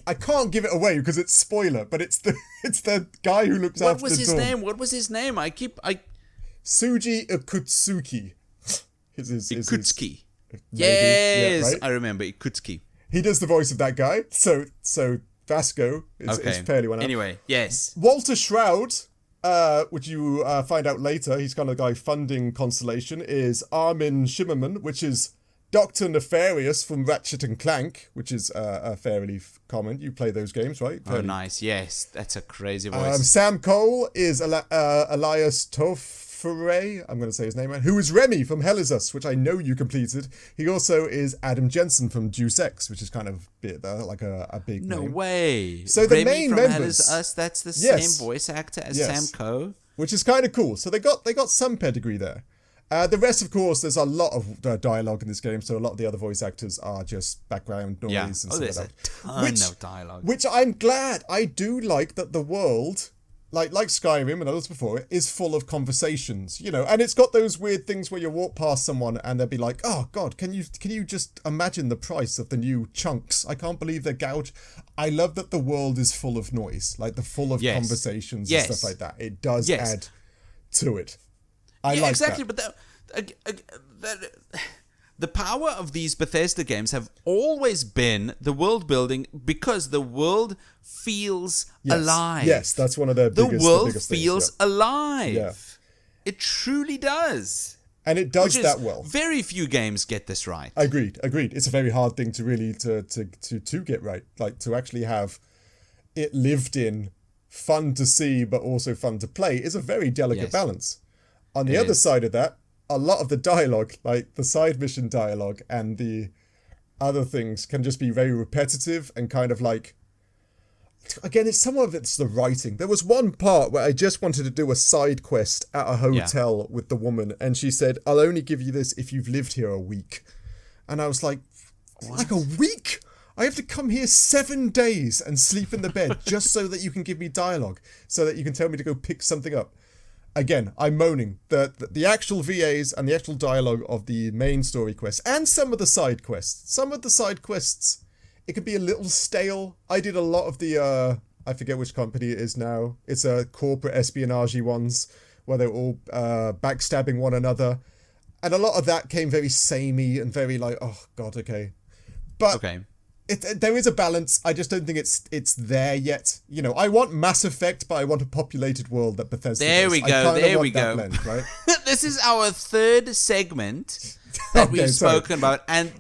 [SPEAKER 2] I can't give it away because it's spoiler, but it's the guy who looks after the dorm.
[SPEAKER 1] What was his name?
[SPEAKER 2] Suji Ikutsuki.
[SPEAKER 1] Ikutsuki. Yes,
[SPEAKER 2] yeah, right?
[SPEAKER 1] I remember Ikutsuki.
[SPEAKER 2] He does the voice of that guy. So Vasco is fairly well known.
[SPEAKER 1] Anyway, yes.
[SPEAKER 2] Walter Shroud, which you find out later, he's kind of the guy funding Constellation, is Armin Shimmerman, which is Dr. Nefarious from Ratchet and Clank, which is fairly common. You play those games, right?
[SPEAKER 1] Oh, nice. Yes, that's a crazy voice.
[SPEAKER 2] Sam Cole is Elias Tofere, I'm going to say his name right, who is Remy from Hell Is Us, which I know you completed. He also is Adam Jensen from Deus Ex, which is kind of like a big
[SPEAKER 1] No
[SPEAKER 2] name.
[SPEAKER 1] way.
[SPEAKER 2] So the
[SPEAKER 1] Remy
[SPEAKER 2] main
[SPEAKER 1] from
[SPEAKER 2] members,
[SPEAKER 1] Hell Is Us, that's the same voice actor as Sam Coe.
[SPEAKER 2] Which is kind of cool. So they got some pedigree there. The rest, of course, there's a lot of dialogue in this game, so a lot of the other voice actors are just background noise and stuff
[SPEAKER 1] there's
[SPEAKER 2] like that.
[SPEAKER 1] A ton of dialogue.
[SPEAKER 2] Which I'm glad. I do like that the world, like Skyrim and others before it, is full of conversations, you know, and it's got those weird things where you walk past someone and they'll be like, oh god, can you just imagine the price of the new chunks? I can't believe they're gouged. I love that the world is full of noise, like full of conversations and stuff like that. It does add to it. I like
[SPEAKER 1] exactly,
[SPEAKER 2] that.
[SPEAKER 1] But the power of these Bethesda games have always been the world building because the world feels alive.
[SPEAKER 2] Yes, that's one of their biggest
[SPEAKER 1] The world
[SPEAKER 2] biggest
[SPEAKER 1] feels
[SPEAKER 2] things,
[SPEAKER 1] alive.
[SPEAKER 2] Yeah.
[SPEAKER 1] It truly does.
[SPEAKER 2] And it does that well.
[SPEAKER 1] Very few games get this right.
[SPEAKER 2] Agreed. It's a very hard thing to really to get right. Like, to actually have it lived in, fun to see, but also fun to play is a very delicate balance. On the other side of that, a lot of the dialogue, like the side mission dialogue and the other things, can just be very repetitive and kind of like, again, some of it's the writing. There was one part where I just wanted to do a side quest at a hotel with the woman, and she said, "I'll only give you this if you've lived here a week." And I was like, what? Like a week? I have to come here 7 days and sleep in the bed just so that you can give me dialogue, so that you can tell me to go pick something up. Again, I'm moaning. The actual VAs and the actual dialogue of the main story quests and some of the side quests. Some of the side quests, it could be a little stale. I did a lot of the, I forget which company it is now. It's a corporate espionage ones where they're all backstabbing one another. And a lot of that came very samey and very like, oh God, okay. But there is a balance. I just don't think it's there yet. You know, I want Mass Effect, but I want a populated world that Bethesda
[SPEAKER 1] There
[SPEAKER 2] does.
[SPEAKER 1] we go, there we go.
[SPEAKER 2] Blend, right?
[SPEAKER 1] This is our third segment that we've spoken about, and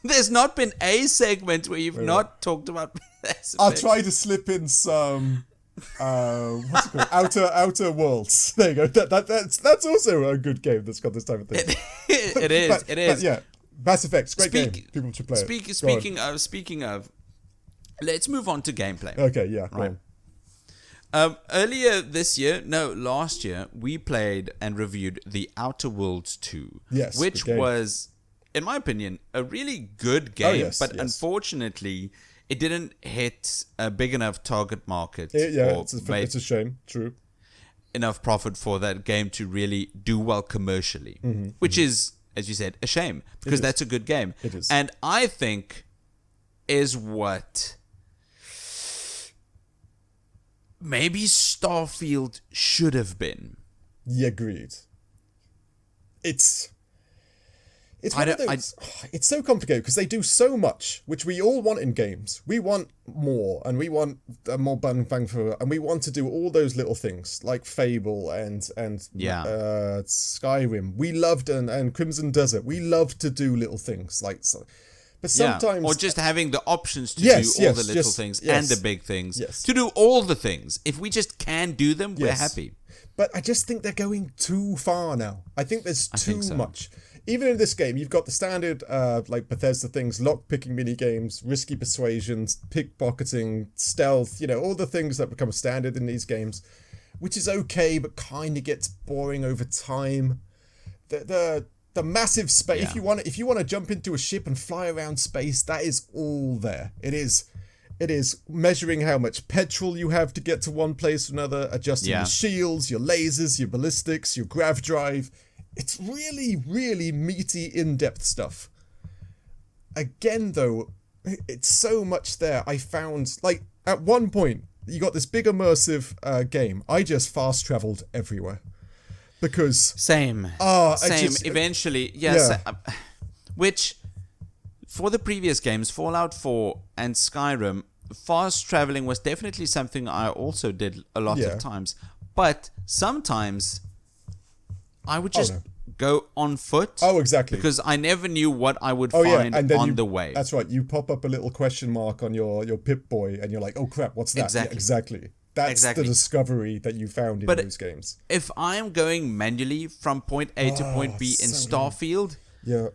[SPEAKER 1] there's not been a segment where you've not talked about Mass Effect.
[SPEAKER 2] I'll try to slip in some what's it called? Outer Worlds. There you go. That's also a good game that's got this type of thing.
[SPEAKER 1] It is.
[SPEAKER 2] But yeah, Mass Effect, great game. People should play it.
[SPEAKER 1] Speaking of, let's move on to gameplay.
[SPEAKER 2] Okay, yeah,
[SPEAKER 1] right. Earlier this year, last year, we played and reviewed The Outer Worlds 2.
[SPEAKER 2] Yes,
[SPEAKER 1] which was, in my opinion, a really good game, but unfortunately, it didn't hit a big enough target market.
[SPEAKER 2] It's a shame. True.
[SPEAKER 1] Enough profit for that game to really do well commercially, which is, as you said, a shame, because that's a good game.
[SPEAKER 2] It is.
[SPEAKER 1] And I think is what maybe Starfield should have been.
[SPEAKER 2] Yeah, agreed. It's one of those, it's so complicated because they do so much, which we all want in games. We want more, and we want more bang for, and we want to do all those little things like Fable and Skyrim. We loved and Crimson Desert. We love to do little things like so. But sometimes,
[SPEAKER 1] or just having the options to do all the little things and the big things, to do all the things. If we just can do them, we're happy.
[SPEAKER 2] But I just think they're going too far now. I think there's too much. Even in this game, you've got the standard like Bethesda things, lock-picking mini-games, risky persuasions, pickpocketing, stealth, all the things that become standard in these games, which is okay, but kind of gets boring over time. The massive space, if you want to jump into a ship and fly around space, that is all there. It is measuring how much petrol you have to get to one place or another, adjusting your shields, your lasers, your ballistics, your grav drive. It's really, really meaty, in-depth stuff. Again, though, it's so much there. I found, like, at one point, you got this big immersive game. I just fast-traveled everywhere. Because...
[SPEAKER 1] Same. Eventually, which, for the previous games, Fallout 4 and Skyrim, fast-traveling was definitely something I also did a lot of times. But sometimes... I would just go on foot.
[SPEAKER 2] Oh, exactly.
[SPEAKER 1] Because I never knew what I would find on the way.
[SPEAKER 2] That's right. You pop up a little question mark on your Pip-Boy and you're like, oh crap, what's that? Exactly. That's the discovery that you found in those games.
[SPEAKER 1] If I'm going manually from point A to point B in Starfield...
[SPEAKER 2] Yeah.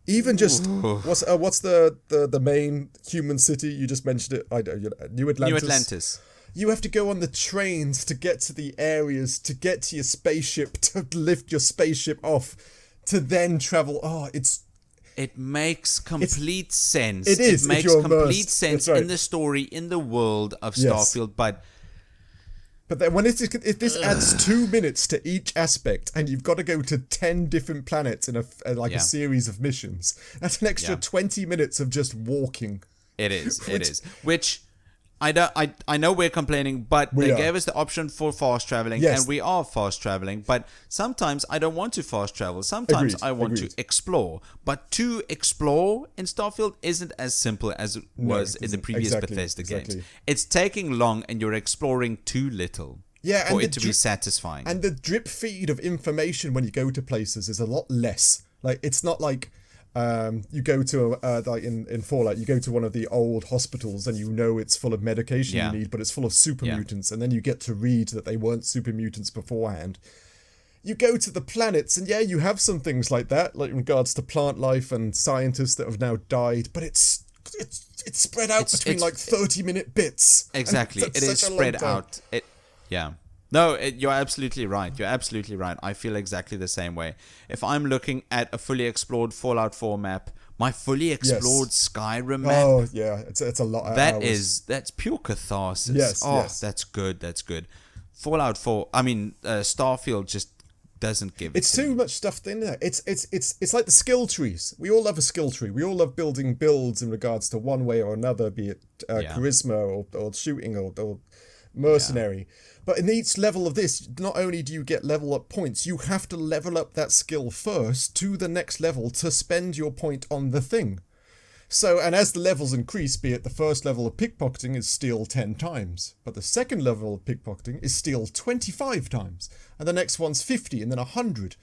[SPEAKER 2] Even just... What's the main human city? You just mentioned it. New Atlantis.
[SPEAKER 1] New Atlantis.
[SPEAKER 2] You have to go on the trains to get to the areas, to get to your spaceship, to lift your spaceship off, to then travel. It
[SPEAKER 1] makes complete sense.
[SPEAKER 2] It is.
[SPEAKER 1] It makes complete sense in the story, in the world of Starfield, but
[SPEAKER 2] then when if this adds 2 minutes to each aspect, and you've got to go to 10 different planets in a series of missions, that's an extra 20 minutes of just walking.
[SPEAKER 1] It is. Which... I know we're complaining, but they gave us the option for fast traveling, and we are fast traveling. But sometimes I don't want to fast travel. Sometimes I want to explore. But to explore in Starfield isn't as simple as it was in the previous Bethesda games. It's taking long, and you're exploring too little.
[SPEAKER 2] Yeah,
[SPEAKER 1] for it to be satisfying.
[SPEAKER 2] And the drip feed of information when you go to places is a lot less. Like, it's not like you go to like in Fallout, you go to one of the old hospitals and you know it's full of medication you need, but it's full of super mutants, and then you get to read that they weren't super mutants beforehand. You go to the planets, and you have some things like that, like in regards to plant life and scientists that have now died, but it's spread out between like 30-minute bits.
[SPEAKER 1] Exactly, it is spread out. No, you're absolutely right. You're absolutely right. I feel exactly the same way. If I'm looking at a fully explored Fallout 4 map, my fully explored Skyrim map.
[SPEAKER 2] Oh yeah, it's a lot. Of hours.
[SPEAKER 1] That's pure catharsis.
[SPEAKER 2] Yes.
[SPEAKER 1] That's good. That's good. Fallout 4. I mean, Starfield just doesn't give it.
[SPEAKER 2] It's too much stuff in there. It's like the skill trees. We all love a skill tree. We all love building builds in regards to one way or another, be it charisma or shooting or mercenary. But in each level of this, not only do you get level up points, you have to level up that skill first to the next level to spend your point on the thing. So, and as the levels increase, be it the first level of pickpocketing is steal 10 times, but the second level of pickpocketing is steal 25 times, and the next one's 50 and then 100.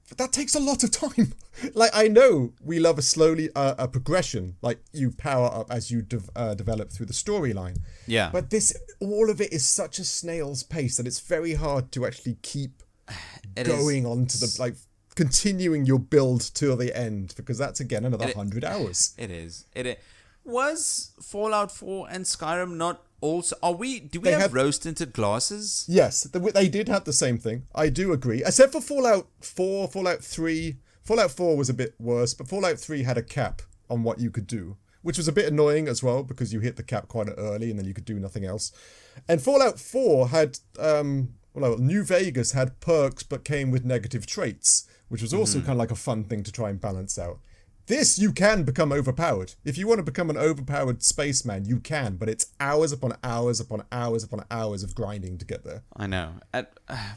[SPEAKER 2] But that takes a lot of time. Like, I know we love a progression, like you power up as you develop through the storyline.
[SPEAKER 1] Yeah.
[SPEAKER 2] But all of it is such a snail's pace that it's very hard to actually keep going on to the, like, continuing your build till the end, because that's again another 100 hours.
[SPEAKER 1] It is. Was Fallout 4 and Skyrim not also? Do we have rose-tinted glasses?
[SPEAKER 2] Yes, they did have the same thing. I do agree. Except for Fallout 4, Fallout 3. Fallout 4 was a bit worse, but Fallout 3 had a cap on what you could do, which was a bit annoying as well, because you hit the cap quite early and then you could do nothing else. And Fallout 4 had, New Vegas had perks but came with negative traits, which was also kind of like a fun thing to try and balance out. This, you can become overpowered. If you want to become an overpowered spaceman, you can, but it's hours upon hours upon hours upon hours of grinding to get there.
[SPEAKER 1] I know.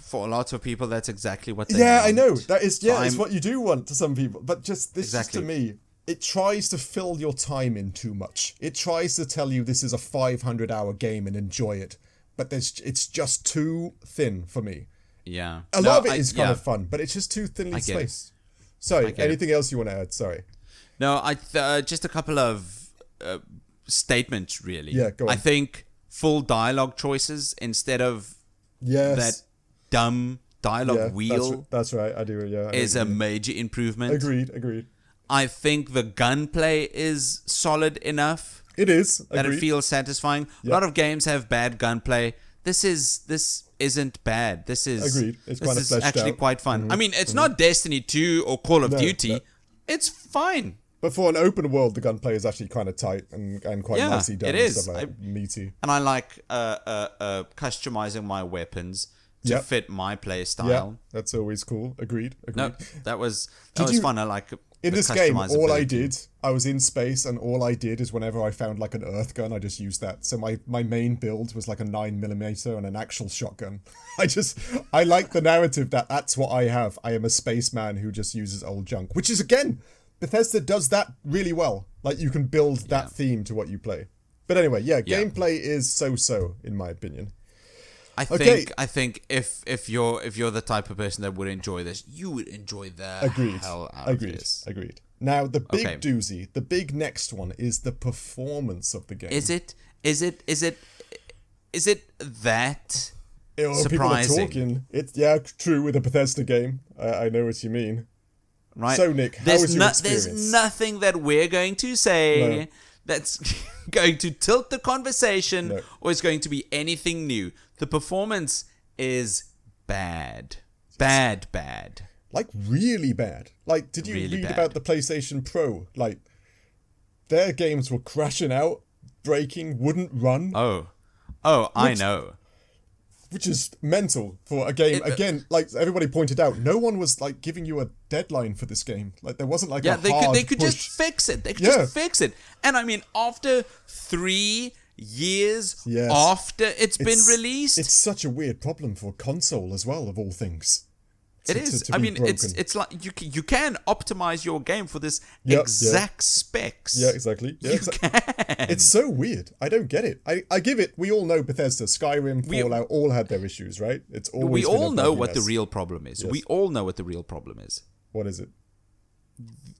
[SPEAKER 1] For a lot of people, that's exactly what they
[SPEAKER 2] want.
[SPEAKER 1] I
[SPEAKER 2] know. That is, it's what you do want to some people. But just this, to me, it tries to fill your time in too much. It tries to tell you this is a 500-hour game and enjoy it. But it's just too thin for me.
[SPEAKER 1] Yeah.
[SPEAKER 2] A lot of it is kind of fun, but it's just too thinly spaced. Sorry, anything else you want to add? Sorry.
[SPEAKER 1] No, just a couple of statements, really.
[SPEAKER 2] Yeah, go on.
[SPEAKER 1] I think full dialogue choices instead of that dumb dialogue wheel.
[SPEAKER 2] That's right, I do, yeah.
[SPEAKER 1] Is a major improvement.
[SPEAKER 2] Agreed.
[SPEAKER 1] I think the gunplay is solid enough.
[SPEAKER 2] It is.
[SPEAKER 1] That it feels satisfying. Yep. A lot of games have bad gunplay. This isn't bad. This is
[SPEAKER 2] agreed. It's kind of fleshed
[SPEAKER 1] actually
[SPEAKER 2] out.
[SPEAKER 1] Quite fun. I mean, it's not Destiny 2 or Call of Duty. No. It's fine.
[SPEAKER 2] But for an open world, the gunplay is actually kind of tight and quite nicely done.
[SPEAKER 1] It is.
[SPEAKER 2] Stuff like meaty.
[SPEAKER 1] And I like customizing my weapons to fit my play style.
[SPEAKER 2] Yeah, that's always cool. Agreed.
[SPEAKER 1] No, that was fun. I like
[SPEAKER 2] in this game, all I was in space, and all I did is whenever I found like an earth gun, I just used that. So my main build was like a 9mm and an actual shotgun. I like the narrative that's what I have. I am a spaceman who just uses old junk, which is, again, Bethesda does that really well. Like, you can build that theme to what you play. But anyway, gameplay is so, in my opinion.
[SPEAKER 1] I think if you're the type of person that would enjoy this, you would enjoy the hell out of this.
[SPEAKER 2] Agreed. Now, the big doozy, the big next one is the performance of the game.
[SPEAKER 1] Is it that surprising?
[SPEAKER 2] People are talking. It's true with a Bethesda game. I know what you mean.
[SPEAKER 1] Right.
[SPEAKER 2] So, Nick, how was your experience?
[SPEAKER 1] There's nothing that we're going to say that's going to tilt the conversation or is going to be anything new. The performance is bad. Bad.
[SPEAKER 2] Like, really bad. Like, did you read about the PlayStation Pro? Like, their games were crashing out, breaking, wouldn't run.
[SPEAKER 1] I know.
[SPEAKER 2] Which is mental for a game. Again, like everybody pointed out, no one was like giving you a deadline for this game. Like, there wasn't like
[SPEAKER 1] they could just fix it. They could just fix it. And I mean, after 3 years after it's been released,
[SPEAKER 2] it's such a weird problem for a console as well, of all things.
[SPEAKER 1] It is.
[SPEAKER 2] to
[SPEAKER 1] I
[SPEAKER 2] be
[SPEAKER 1] mean,
[SPEAKER 2] broken.
[SPEAKER 1] it's like you can optimize your game for this
[SPEAKER 2] Yep,
[SPEAKER 1] exact specs.
[SPEAKER 2] Yeah, exactly. Yeah,
[SPEAKER 1] You can.
[SPEAKER 2] It's so weird. I don't get it. I give it. We all know Bethesda, Skyrim, Fallout, all had their issues, right? It's always.
[SPEAKER 1] We all know what
[SPEAKER 2] mess.
[SPEAKER 1] the real problem is.
[SPEAKER 2] Yes.
[SPEAKER 1] We all know what the real problem is.
[SPEAKER 2] What is it?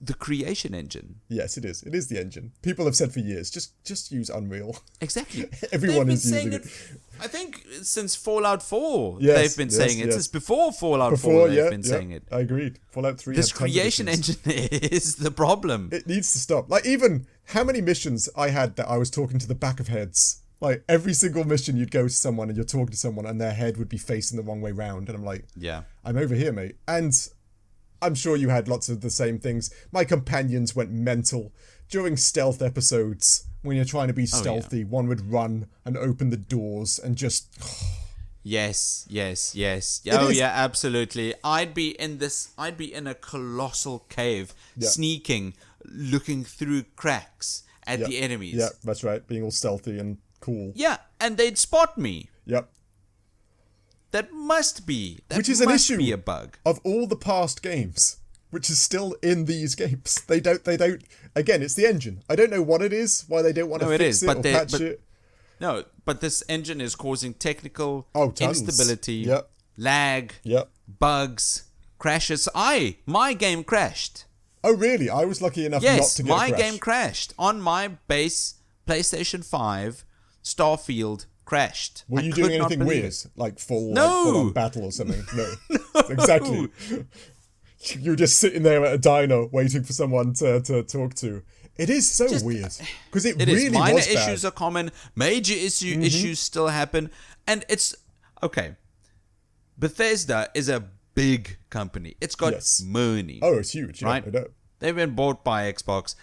[SPEAKER 1] The creation engine.
[SPEAKER 2] Yes, it is. It is the engine. People have said for years, just use Unreal.
[SPEAKER 1] Exactly.
[SPEAKER 2] Everyone
[SPEAKER 1] They've
[SPEAKER 2] is
[SPEAKER 1] been
[SPEAKER 2] using
[SPEAKER 1] saying
[SPEAKER 2] it.
[SPEAKER 1] I think since Fallout 4,
[SPEAKER 2] Yes,
[SPEAKER 1] they've been saying it.
[SPEAKER 2] yes.
[SPEAKER 1] Since before Fallout 4, they've been saying it.
[SPEAKER 2] I agreed. Fallout 3
[SPEAKER 1] This
[SPEAKER 2] had tons of
[SPEAKER 1] creation
[SPEAKER 2] issues.
[SPEAKER 1] engine is the problem.
[SPEAKER 2] It needs to stop. Like, even how many missions I had that I was talking to the back of heads. Like, every single mission you'd go to someone and you're talking to someone and their head would be facing the wrong way round. And I'm like,
[SPEAKER 1] Yeah.
[SPEAKER 2] I'm over here, mate. And I'm sure you had lots of the same things. My companions went mental. During stealth episodes, when you're trying to be stealthy, one would run and open the doors and just...
[SPEAKER 1] Yes.
[SPEAKER 2] It
[SPEAKER 1] Oh
[SPEAKER 2] is.
[SPEAKER 1] yeah, absolutely. I'd be in a colossal cave, sneaking, looking through cracks at the enemies.
[SPEAKER 2] Yeah, that's right. Being all stealthy and cool.
[SPEAKER 1] Yeah, and they'd spot me.
[SPEAKER 2] Yep.
[SPEAKER 1] That must be
[SPEAKER 2] Which is an issue
[SPEAKER 1] be a bug.
[SPEAKER 2] of all the past games, which is still in these games. They don't, again, it's the engine. I don't know what it is, why they don't want to fix it or patch it.
[SPEAKER 1] No, but this engine is causing technical
[SPEAKER 2] Tons.
[SPEAKER 1] instability, lag, bugs, crashes. My game crashed.
[SPEAKER 2] Oh, really? I was lucky enough not
[SPEAKER 1] Yes,
[SPEAKER 2] to get a
[SPEAKER 1] my
[SPEAKER 2] crash.
[SPEAKER 1] game crashed. On my base PlayStation 5, Starfield crashed.
[SPEAKER 2] Were you doing anything weird? Like full on battle or something? No. Exactly. You're just sitting there at a diner waiting for someone to talk to. It is so weird. Because it really
[SPEAKER 1] is. Minor
[SPEAKER 2] was bad.
[SPEAKER 1] issues are common. Major issues still happen. And it's... Okay. Bethesda is a big company. It's got money.
[SPEAKER 2] Oh, it's huge.
[SPEAKER 1] Right?
[SPEAKER 2] Yeah, no.
[SPEAKER 1] They've been bought by Xbox.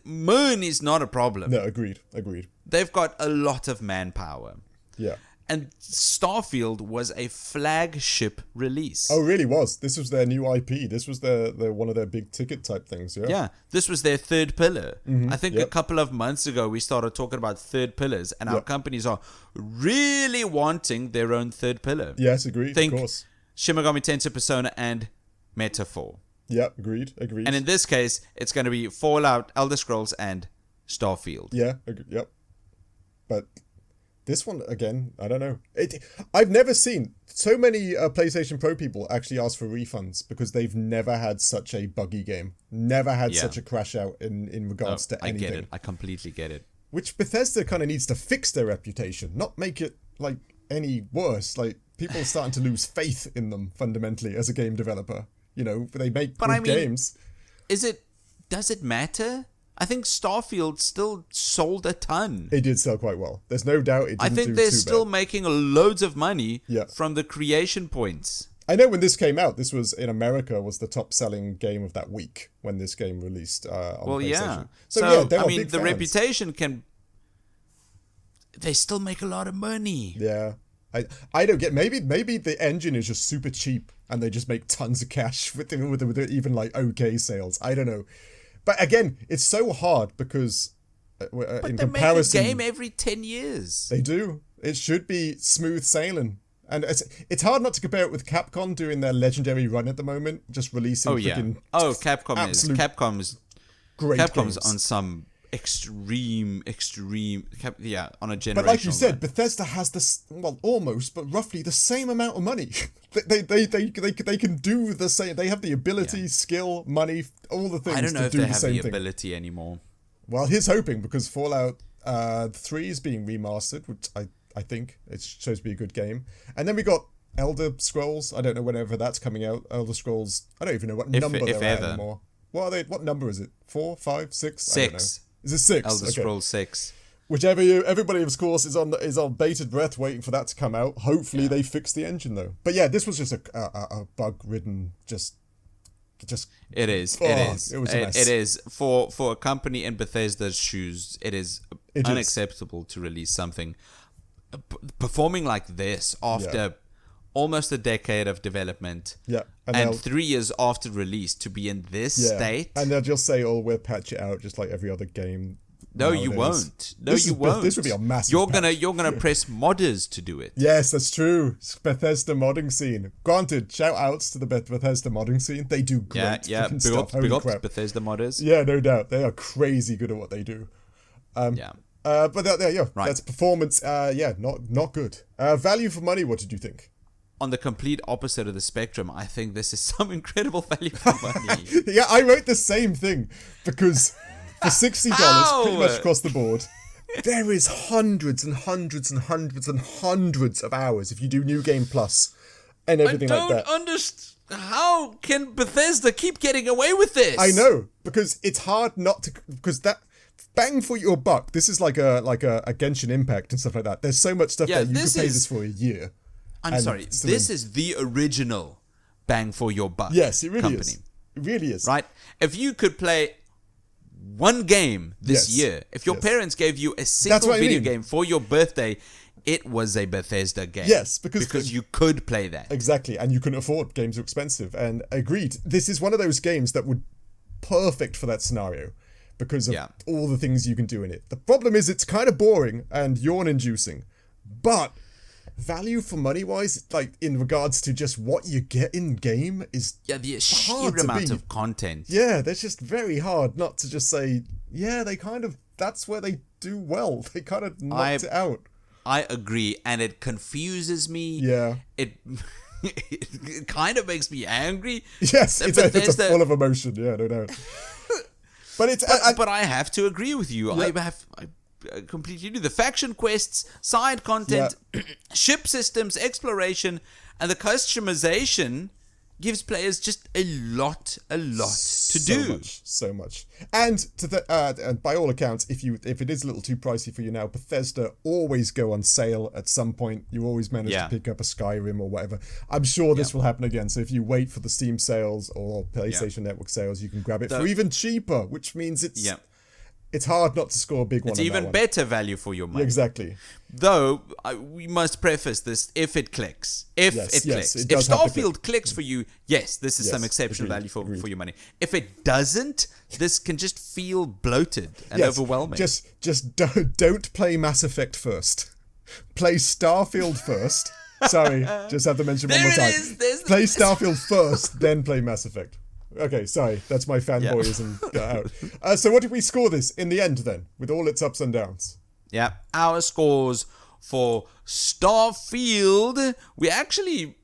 [SPEAKER 1] Money's not a problem.
[SPEAKER 2] No, agreed.
[SPEAKER 1] They've got a lot of manpower.
[SPEAKER 2] Yeah.
[SPEAKER 1] And Starfield was a flagship release.
[SPEAKER 2] Oh, really was. This was their new IP. This was their one of their big ticket type things, yeah?
[SPEAKER 1] Yeah, this was their third pillar. I think a couple of months ago we started talking about third pillars, and our companies are really wanting their own third pillar.
[SPEAKER 2] Yes, agreed,
[SPEAKER 1] Think
[SPEAKER 2] of course.
[SPEAKER 1] Shin Megami Tensei Persona and Metaphor.
[SPEAKER 2] Yeah, agreed.
[SPEAKER 1] And in this case, it's going to be Fallout, Elder Scrolls, and Starfield.
[SPEAKER 2] Yeah, yep. But... this one, again, I don't know. I've never seen so many PlayStation Pro people actually ask for refunds because they've never had such a buggy game. Never had such a crash out in regards to anything.
[SPEAKER 1] I get it. I completely get it.
[SPEAKER 2] Which Bethesda kind of needs to fix their reputation, not make it, like, any worse. Like, people are starting to lose faith in them, fundamentally, as a game developer. You know, they make good games.
[SPEAKER 1] Does it matter? I think Starfield still sold a ton.
[SPEAKER 2] It did sell quite well. There's no doubt it didn't do too bad.
[SPEAKER 1] I think they're still making loads of money from the creation points.
[SPEAKER 2] I know when this came out, this was in America was the top selling game of that week when this game released on PlayStation.
[SPEAKER 1] Yeah.
[SPEAKER 2] So
[SPEAKER 1] I mean, the reputation can... They still make a lot of money.
[SPEAKER 2] Yeah. I don't get... Maybe the engine is just super cheap and they just make tons of cash with even like okay sales. I don't know. But again, it's so hard because in comparison...
[SPEAKER 1] They make a game every 10 years.
[SPEAKER 2] They do. It should be smooth sailing. And it's hard not to compare it with Capcom doing their legendary run at the moment, just releasing
[SPEAKER 1] Capcom's
[SPEAKER 2] great games.
[SPEAKER 1] On some extreme on a generational.
[SPEAKER 2] But like you said, Bethesda has this almost, but roughly the same amount of money. they can do the same. They have the ability, skill, money, all the things.
[SPEAKER 1] I don't know
[SPEAKER 2] to
[SPEAKER 1] if
[SPEAKER 2] do
[SPEAKER 1] they
[SPEAKER 2] the
[SPEAKER 1] have
[SPEAKER 2] same
[SPEAKER 1] the
[SPEAKER 2] thing.
[SPEAKER 1] ability anymore.
[SPEAKER 2] Well, here's hoping because Fallout 3 is being remastered, which I think it shows to be a good game. And then we got Elder Scrolls. I don't know whenever that's coming out. Elder Scrolls. I don't even know what number they're at anymore. What are they? What number is it? 4, 5, 6?
[SPEAKER 1] 6.
[SPEAKER 2] I don't know. Is it 6?
[SPEAKER 1] Elder Scrolls 6.
[SPEAKER 2] Whichever everybody of course is on bated breath waiting for that to come out. Hopefully they fix the engine though. But yeah, this was just a bug-ridden just.
[SPEAKER 1] It is.
[SPEAKER 2] It was a mess.
[SPEAKER 1] It is for a company in Bethesda's shoes. It is unacceptable to release something performing like this after almost a decade of development.
[SPEAKER 2] Yeah,
[SPEAKER 1] and 3 years after release to be in this state.
[SPEAKER 2] And they'll just say, "Oh, we'll patch it out just like every other game."
[SPEAKER 1] No, you won't. No, you won't.
[SPEAKER 2] This would be a massive.
[SPEAKER 1] You're gonna press modders to do it.
[SPEAKER 2] Yes, that's true. Bethesda modding scene. Granted, shout outs to the Bethesda modding scene. They do great stuff.
[SPEAKER 1] Big ups, Bethesda modders.
[SPEAKER 2] Yeah, no doubt. They are crazy good at what they do. But that's performance. Not good. Value for money. What did you think?
[SPEAKER 1] On the complete opposite of the spectrum, I think this is some incredible value for money.
[SPEAKER 2] Yeah, I wrote the same thing because for $60, pretty much across the board, there is hundreds and hundreds and hundreds and hundreds of hours if you do New Game Plus and everything like that.
[SPEAKER 1] I don't understand. How can Bethesda keep getting away with this?
[SPEAKER 2] I know, because it's hard not to, because that bang for your buck. This is like a Genshin Impact and stuff like that. There's so much stuff that you could pay this for a year.
[SPEAKER 1] I'm sorry. This is the original bang for your buck.
[SPEAKER 2] Yes, it really is. It really is.
[SPEAKER 1] Right? If you could play one game this year, if your parents gave you a single video game for your birthday, it was a Bethesda game.
[SPEAKER 2] Yes, because
[SPEAKER 1] you could play that.
[SPEAKER 2] Exactly, and you couldn't afford. Games are expensive. And agreed. This is one of those games that would perfect for that scenario because of all the things you can do in it. The problem is it's kind of boring and yawn-inducing, but value for money wise, like in regards to just what you get in game, is
[SPEAKER 1] the sheer amount of content.
[SPEAKER 2] Yeah, that's just very hard not to just say, that's where they do well. They kind of knocked it out.
[SPEAKER 1] I agree, and it confuses me.
[SPEAKER 2] Yeah.
[SPEAKER 1] It kind of makes me angry.
[SPEAKER 2] Yes, it's a full of emotion. Yeah, no doubt. But
[SPEAKER 1] I have to agree with you. I completely do. The faction quests, side content, ship systems, exploration, and the customization gives players just a lot to do.
[SPEAKER 2] So much. And and by all accounts, if it is a little too pricey for you now, Bethesda always go on sale at some point. You always manage to pick up a Skyrim or whatever. I'm sure this will happen again. So if you wait for the Steam sales or PlayStation Network sales, you can grab it for even cheaper, which means it's hard not to score a big one.
[SPEAKER 1] It's even better value for your money.
[SPEAKER 2] Exactly.
[SPEAKER 1] Though, we must preface this, if it clicks. If Starfield clicks for you, this is some exceptional value for your money. If it doesn't, this can just feel bloated and overwhelming.
[SPEAKER 2] Just don't play Mass Effect first. Play Starfield first. Sorry, just have to mention one more time. Play Starfield first, then play Mass Effect. Okay, sorry, that's my fanboyism out. So what did we score this in the end then, with all its ups and downs?
[SPEAKER 1] Yeah, our scores for Starfield, we actually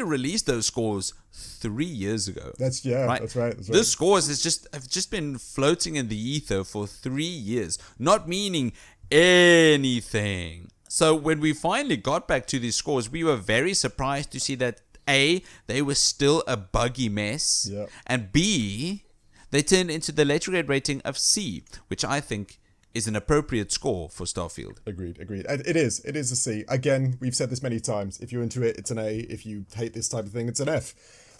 [SPEAKER 1] released those scores 3 years ago.
[SPEAKER 2] That's right.
[SPEAKER 1] Those scores have just been floating in the ether for 3 years, not meaning anything. So when we finally got back to these scores, we were very surprised to see that A, they were still a buggy mess, and B, they turned into the letter grade rating of C, which I think is an appropriate score for Starfield.
[SPEAKER 2] Agreed. It is a C. Again, we've said this many times. If you're into it, it's an A. If you hate this type of thing, it's an F.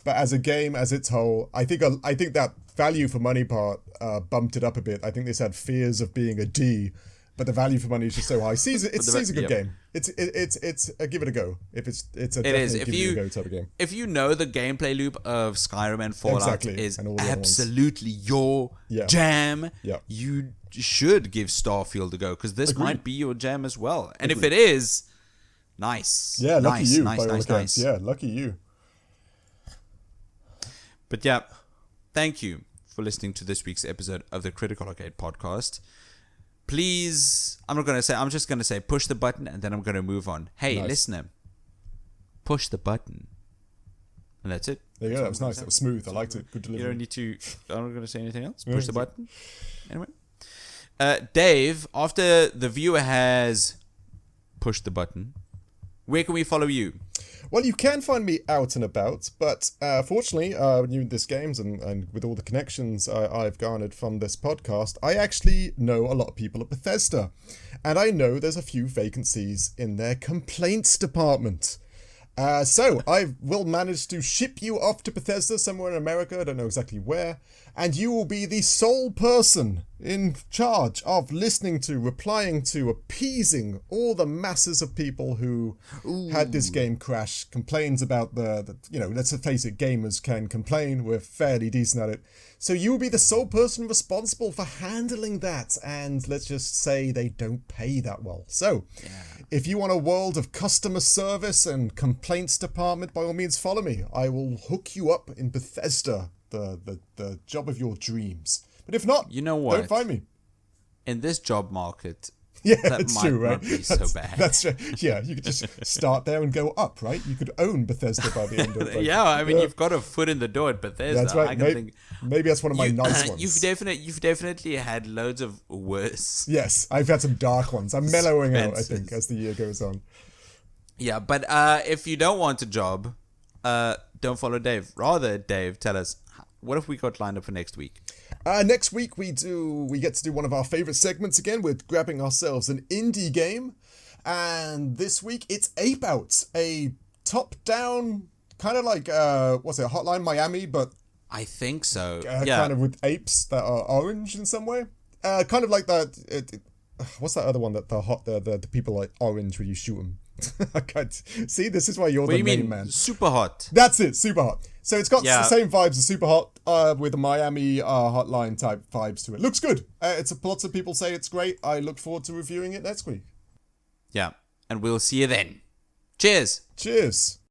[SPEAKER 2] But as a game, as its whole, I think that value for money part bumped it up a bit. I think this had fears of being a D, but the value for money is just so high. C's a good game. It's give it a go. Give it a go type of game.
[SPEAKER 1] If you know the gameplay loop of Skyrim and Fallout is absolutely your jam, you should give Starfield a go, because this might be your jam as well. And if it is, nice.
[SPEAKER 2] Yeah, lucky you. Nice. Yeah, lucky you.
[SPEAKER 1] But thank you for listening to this week's episode of the Critical Arcade Podcast. Please, I'm just going to say push the button, and then I'm going to move on. Hey, listener, push the button. And that's it.
[SPEAKER 2] There you go. That was nice. That was smooth. I liked it. Good delivery.
[SPEAKER 1] You don't need to, I'm not going to say anything else. Push the button. Anyway. Dave, after the viewer has pushed the button, where can we follow you?
[SPEAKER 2] Well, you can find me out and about, but fortunately, new in this games and with all the connections I've garnered from this podcast, I actually know a lot of people at Bethesda. And I know there's a few vacancies in their complaints department. So I will manage to ship you off to Bethesda somewhere in America, I don't know exactly where, and you will be the sole person in charge of listening to, replying to, appeasing all the masses of people who had this game crash, complains about the let's face it, gamers can complain, we're fairly decent at it. So you will be the sole person responsible for handling that, and let's just say they don't pay that well. So, if you want a world of customer service and complaints department, by all means follow me. I will hook you up in Bethesda, the job of your dreams. But if not,
[SPEAKER 1] you know what?
[SPEAKER 2] Don't find me.
[SPEAKER 1] In this job market,
[SPEAKER 2] that it's true, right?
[SPEAKER 1] Not be so bad.
[SPEAKER 2] That's right. Yeah, you could just start there and go up, right? You could own Bethesda by the end of it.
[SPEAKER 1] You've got a foot in the door at Bethesda.
[SPEAKER 2] That's right. Maybe that's one of my nice ones.
[SPEAKER 1] You've definitely had loads of worse.
[SPEAKER 2] Yes, I've had some dark ones. I'm mellowing out, I think, as the year goes on.
[SPEAKER 1] Yeah, but if you don't want a job, don't follow Dave. Rather, Dave, tell us, what have we got lined up for next week?
[SPEAKER 2] Next week we get to do one of our favorite segments again. We're grabbing ourselves an indie game, and this week it's Ape Out, a top-down kind of like Hotline Miami, but
[SPEAKER 1] I think so.
[SPEAKER 2] Kind of with apes that are orange in some way. Kind of like that. What's that other one that the people are orange when you shoot them? I can't see. This is why you're the main man.
[SPEAKER 1] Super Hot.
[SPEAKER 2] That's it. Super Hot. So it's got the same vibes as Super Hot, with a Miami hotline type vibes to it. Looks good. Lots of people say it's great. I look forward to reviewing it next week.
[SPEAKER 1] Yeah, and we'll see you then. Cheers.
[SPEAKER 2] Cheers.